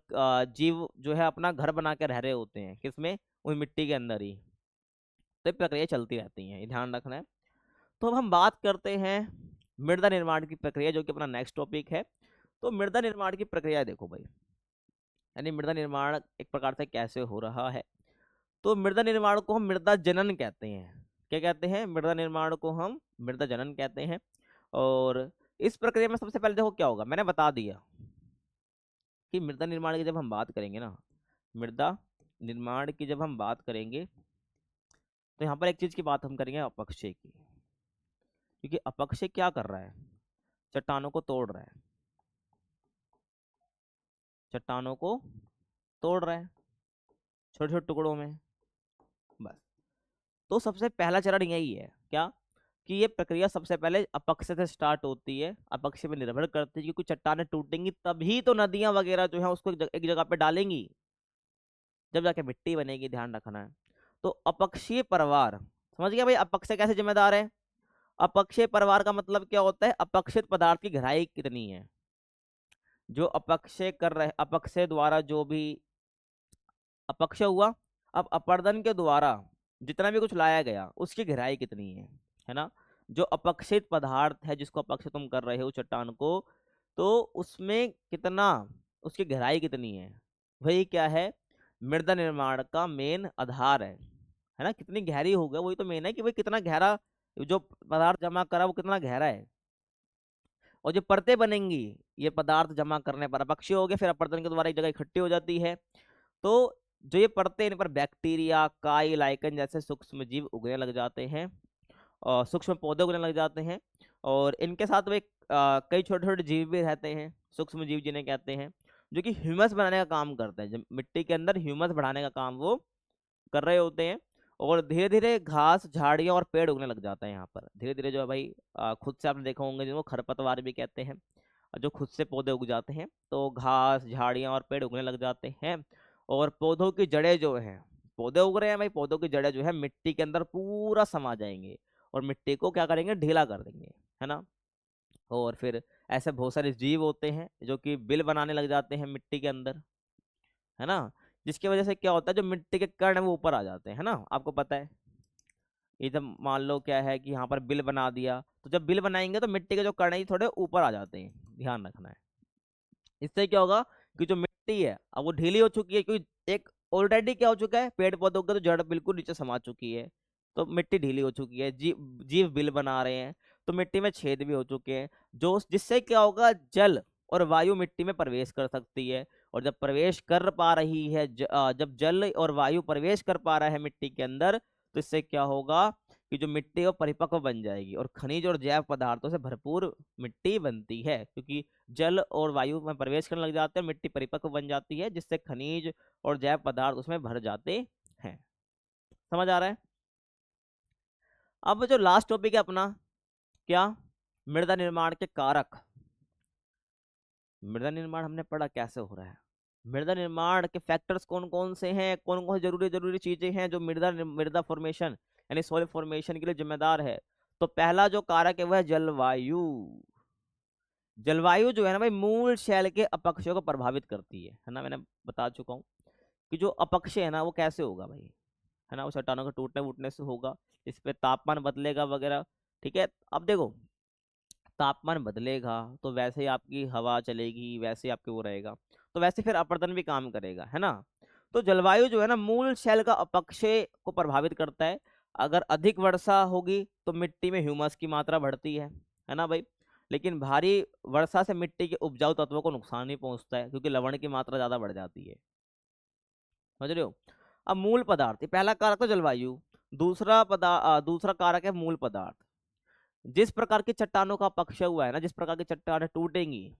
जीव जो है अपना घर बना के रह रहे होते हैं, किसमें? उस मिट्टी के अंदर ही। तो ये प्रक्रिया चलती रहती हैं, ये ध्यान रखना है। तो अब हम बात करते हैं मृदा निर्माण की प्रक्रिया, जो कि अपना नेक्स्ट टॉपिक है। तो मृदा निर्माण की प्रक्रिया देखो भाई, यानी मृदा निर्माण एक प्रकार से कैसे हो रहा है। तो मृदा निर्माण को हम मृदा जनन कहते हैं। क्या कहते हैं? मृदा निर्माण को हम मृदा जनन कहते हैं। और इस प्रक्रिया में सबसे पहले देखो क्या होगा, मैंने बता दिया कि मृदा निर्माण की जब हम बात करेंगे ना, मृदा निर्माण की जब हम बात करेंगे तो यहाँ पर एक चीज की बात हम करेंगे, अपक्षय की। क्योंकि अपक्षय क्या कर रहा है? चट्टानों को तोड़ रहा है, चट्टानों को तोड़ रहा है छोटे छोटे टुकड़ों में, बस। तो सबसे पहला चरण यही है क्या, कि ये प्रक्रिया सबसे पहले अपक्षय से स्टार्ट होती है, अपक्षय पे निर्भर करती है, क्योंकि चट्टानें टूटेंगी तभी तो नदियां वगैरह जो है उसको एक जगह पे डालेंगी, जब जाके मिट्टी बनेगी, ध्यान रखना है। तो अपक्षीय परिवार, समझ गया भाई अपक्षय कैसे जिम्मेदार है? अपक्षय परिवार का मतलब क्या होता है? अपक्षित पदार्थ की गहराई कितनी है, जो अपक्षय कर रहे, अपक्षय द्वारा जो भी अपक्षय हुआ, अब अपर्दन के द्वारा जितना भी कुछ लाया गया उसकी गहराई कितनी है ना। जो अपक्षित पदार्थ है जिसको अपक्षय तुम कर रहे हो चट्टान को, तो उसमें कितना, उसकी गहराई कितनी है, वही क्या है, मृदा निर्माण का मेन आधार है ना। कितनी गहरी होगा वही तो मेन है, कि भाई कितना गहरा जो पदार्थ जमा करा वो कितना गहरा है। और जो परतें बनेंगी ये पदार्थ जमा करने पर अपक्षय हो गए, फिर अपर्दन के द्वारा एक जगह इकट्ठी हो जाती है। तो जो ये परतें, इन पर बैक्टीरिया, काई, लाइकन जैसे सूक्ष्म जीव उगने लग जाते हैं, और सूक्ष्म पौधे उगने लग जाते हैं। और इनके साथ वे कई छोटे छोटे जीव भी रहते हैं, सूक्ष्म जीव जिन्हें कहते हैं, जो कि ह्यूमस बनाने का काम करते हैं। जब मिट्टी के अंदर ह्यूमस बढ़ाने का काम वो कर रहे होते हैं। और धीरे धीरे घास, झाड़ियाँ और पेड़ उगने लग जाते हैं यहाँ पर। धीरे धीरे जो है भाई खुद से आपने देखा होंगे जिनको खरपतवार भी कहते हैं, जो खुद से पौधे उग जाते हैं, तो घास, झाड़ियाँ और पेड़ उगने लग जाते हैं। और पौधों की जड़ें जो हैं, पौधे उग रहे हैं भाई, पौधों की जड़ें जो है मिट्टी के अंदर पूरा समा जाएंगे और मिट्टी को क्या करेंगे, ढीला कर देंगे, है ना। और फिर ऐसे बहुत सारे जीव होते हैं जो कि बिल बनाने लग जाते हैं मिट्टी के अंदर, है ना। जिसकी वजह से क्या होता है, जो मिट्टी के कण है वो ऊपर आ जाते हैं, है ना, आपको पता है। ये जब मान लो क्या है कि यहाँ पर बिल बना दिया, तो जब बिल बनाएंगे तो मिट्टी के जो कण है ये थोड़े ऊपर आ जाते हैं, ध्यान रखना है। इससे क्या होगा कि जो मिट्टी है अब वो ढीली हो चुकी है, क्योंकि एक ऑलरेडी क्या हो चुका है, पेड़ पौधों का तो जड़ बिल्कुल नीचे समा चुकी है, तो मिट्टी ढीली हो चुकी है, जीव बिल बना रहे हैं, तो मिट्टी में छेद भी हो चुके हैं, जो जिससे क्या होगा, जल और वायु मिट्टी में प्रवेश कर सकती है। और जब प्रवेश कर पा रही है, जब जल और वायु प्रवेश कर पा रहा है मिट्टी के अंदर, तो इससे क्या होगा कि जो मिट्टी है वो परिपक्व बन जाएगी और खनिज और जैव पदार्थों से भरपूर मिट्टी बनती है। क्योंकि जल और वायु में प्रवेश करने लग जाते हैं, मिट्टी परिपक्व बन जाती है, जिससे खनिज और जैव पदार्थ उसमें भर जाते हैं। समझ आ रहा है? अब जो लास्ट टॉपिक है अपना, क्या, मृदा निर्माण के कारक। मृदा निर्माण हमने पढ़ा कैसे हो रहा है, मृदा निर्माण के फैक्टर्स कौन कौन से हैं, कौन कौन जरूरी जरूरी चीजें हैं जो मृदा फॉर्मेशन यानी सॉइल फॉर्मेशन के लिए जिम्मेदार है। तो पहला जो कारक है वह है जलवायु। जलवायु जो है ना भाई, मूल शैल के अपक्षयों को प्रभावित करती है ना। मैंने बता चुका हूँ कि जो अपक्षय है ना वो कैसे होगा भाई, है ना, वो चट्टानों के टूटने वूटने से होगा, इस पे तापमान बदलेगा वगैरह। ठीक है, अब देखो तापमान बदलेगा तो वैसे ही आपकी हवा चलेगी, वैसे ही आपके वो रहेगा, तो वैसे फिर अपर्दन भी काम करेगा, है ना। तो जलवायु जो है ना मूल शैल का अपक्षय को प्रभावित करता है। अगर अधिक वर्षा होगी तो मिट्टी में ह्यूमस की मात्रा बढ़ती है ना भाई। लेकिन भारी वर्षा से मिट्टी के उपजाऊ तत्वों को नुकसान नहीं पहुंचता है, क्योंकि लवण की मात्रा ज्यादा बढ़ जाती है। समझ रहे हो? अब मूल पदार्थ, ये पहला कारक तो जलवायु। दूसरा कारक है मूल पदार्थ। जिस प्रकार की चट्टानों का अपक्षय हुआ है ना, जिस प्रकार की चट्टानें टूटेंगी,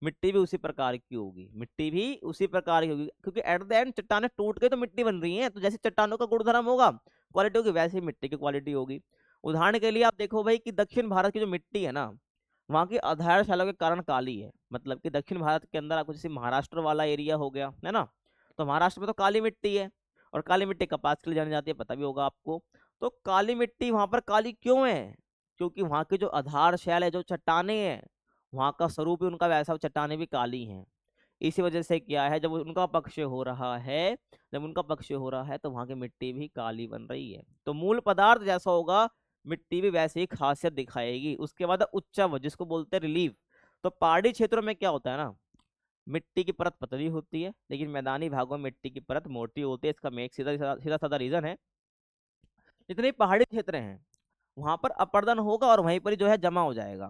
मिट्टी भी उसी प्रकार की होगी, मिट्टी भी उसी प्रकार की होगी, क्योंकि एट द एंड चट्टानें टूट के तो मिट्टी बन रही हैं। तो जैसे चट्टानों का गुणधर्म होगा, क्वालिटी होगी, वैसे ही मिट्टी की क्वालिटी होगी। उदाहरण के लिए आप देखो भाई कि दक्षिण भारत की जो मिट्टी है ना, वहाँ की आधारशिलाओं के कारण काली है। मतलब कि दक्षिण भारत के अंदर आपको जैसे महाराष्ट्र वाला एरिया हो गया, है ना, तो महाराष्ट्र में तो काली मिट्टी है, और काली मिट्टी कपास के लिए जानी जाती है, पता भी होगा आपको। तो काली मिट्टी वहां पर काली क्यों है? क्योंकि वहां की जो आधारशिला है, जो चट्टाने हैं, वहां का स्वरूप ही उनका वैसा, चट्टाने भी काली हैं। इसी वजह से क्या है, जब उनका पक्ष हो रहा है तो वहां की मिट्टी भी काली बन रही है। तो मूल पदार्थ जैसा होगा, मिट्टी भी वैसे ही खासियत दिखाएगी। उसके बाद उच्चाव, जिसको बोलते हैं रिलीफ। तो पहाड़ी क्षेत्रों में क्या होता है ना, मिट्टी की परत पतली होती है, लेकिन मैदानी भागों में मिट्टी की परत मोटी होती है। इसका में एक सीधा साधा रीजन है, जितने पहाड़ी क्षेत्र हैं वहां पर अपर्दन होगा और वहीं पर ही जो है जमा हो जाएगा,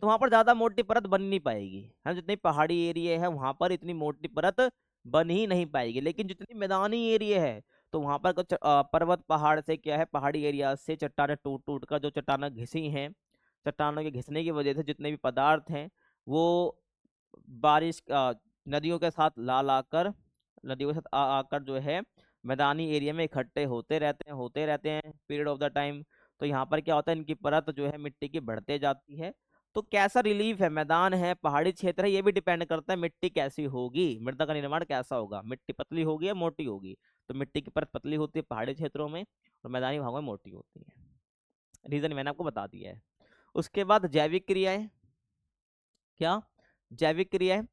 तो वहां पर ज्यादा मोटी परत बन नहीं पाएगी, है। जितनी पहाड़ी एरिया है वहां पर इतनी मोटी परत बन ही नहीं पाएगी। लेकिन जितनी मैदानी एरिया है तो वहां पर कुछ पर्वत पहाड़ से क्या है, पहाड़ी एरिया से चट्टानें टूट टूट कर जो चट्टानें घिसी हैं, चट्टानों के घिसने की वजह से जितने भी पदार्थ हैं वो बारिश नदियों के साथ ला लाकर, नदियों के साथ आ आकर जो है मैदानी एरिया में इकट्ठे होते रहते हैं पीरियड ऑफ द टाइम। तो यहाँ पर क्या होता है, इनकी परत जो है मिट्टी की बढ़ते जाती है। तो कैसा रिलीफ है, मैदान है, पहाड़ी क्षेत्र है, ये भी डिपेंड करता है मिट्टी कैसी होगी, मृदा का निर्माण कैसा होगा, मिट्टी पतली होगी या मोटी होगी। तो मिट्टी की परत पतली होती है पहाड़ी क्षेत्रों में और मैदानी भागों में मोटी होती है। रीजन मैंने आपको बता दिया है। उसके बाद जैविक क्रियाएं, क्या जैविक क्रियाएं,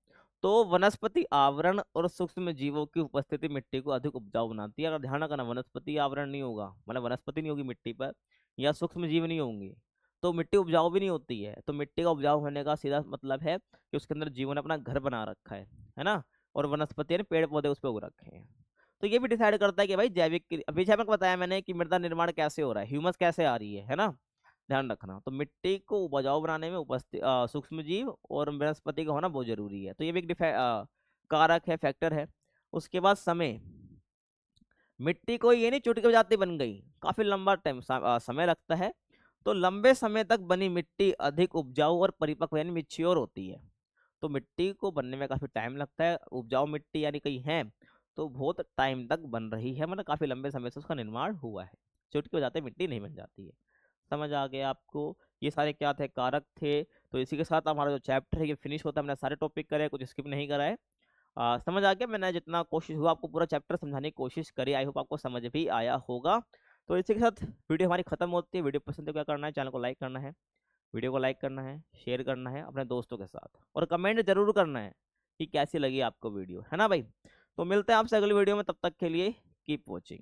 तो वनस्पति आवरण और सूक्ष्म जीवों की उपस्थिति मिट्टी को अधिक उपजाऊ बनाती है। अगर ध्यान रखना, वनस्पति आवरण नहीं होगा, मतलब वनस्पति नहीं होगी मिट्टी पर या सूक्ष्म जीव नहीं होंगे तो मिट्टी उपजाऊ भी नहीं होती है। तो मिट्टी का उपजाऊ होने का सीधा मतलब है कि उसके अंदर जीवन ने अपना घर बना रखा है ना, और वनस्पति ने पेड़ पौधे उस पर उग रखे हैं। तो ये भी डिसाइड करता है कि भाई अभी जैसे आपको बताया मैंने कि मृदा निर्माण कैसे हो रहा है, ह्यूमस कैसे आ रही है ना, ध्यान रखना। तो मिट्टी को उपजाऊ बनाने में उपस्थित सूक्ष्म जीव और वनस्पति का होना बहुत जरूरी है। तो ये भी एक कारक है, फैक्टर है। उसके बाद समय, मिट्टी को ये नहीं चुटकी बजाती बन गई, काफी लंबा समय लगता है। तो लंबे समय तक बनी मिट्टी अधिक उपजाऊ और परिपक्व यानी मिच्योर होती है। तो मिट्टी को बनने में काफी टाइम लगता है, उपजाऊ मिट्टी यानी कहीं है तो बहुत टाइम तक बन रही है, मतलब काफी लंबे समय से उसका निर्माण हुआ है। चुटकी बजाते मिट्टी नहीं बन जाती है। समझ आ गया आपको, ये सारे क्या थे, कारक थे। तो इसी के साथ हमारा जो चैप्टर है ये फिनिश होता है। हमने सारे टॉपिक करे, कुछ स्किप नहीं करा है। समझ आ गया, मैंने जितना कोशिश हुआ आपको पूरा चैप्टर समझाने की कोशिश करी। आई होप आपको समझ भी आया होगा। तो इसी के साथ वीडियो हमारी खत्म होती है। वीडियो पसंद है क्या करना है, चैनल को लाइक करना है, वीडियो को लाइक करना है, शेयर करना है अपने दोस्तों के साथ, और कमेंट जरूर करना है कि कैसी लगी आपको वीडियो, है ना भाई। तो मिलते हैं आपसे अगली वीडियो में, तब तक के लिए कीप वॉचिंग।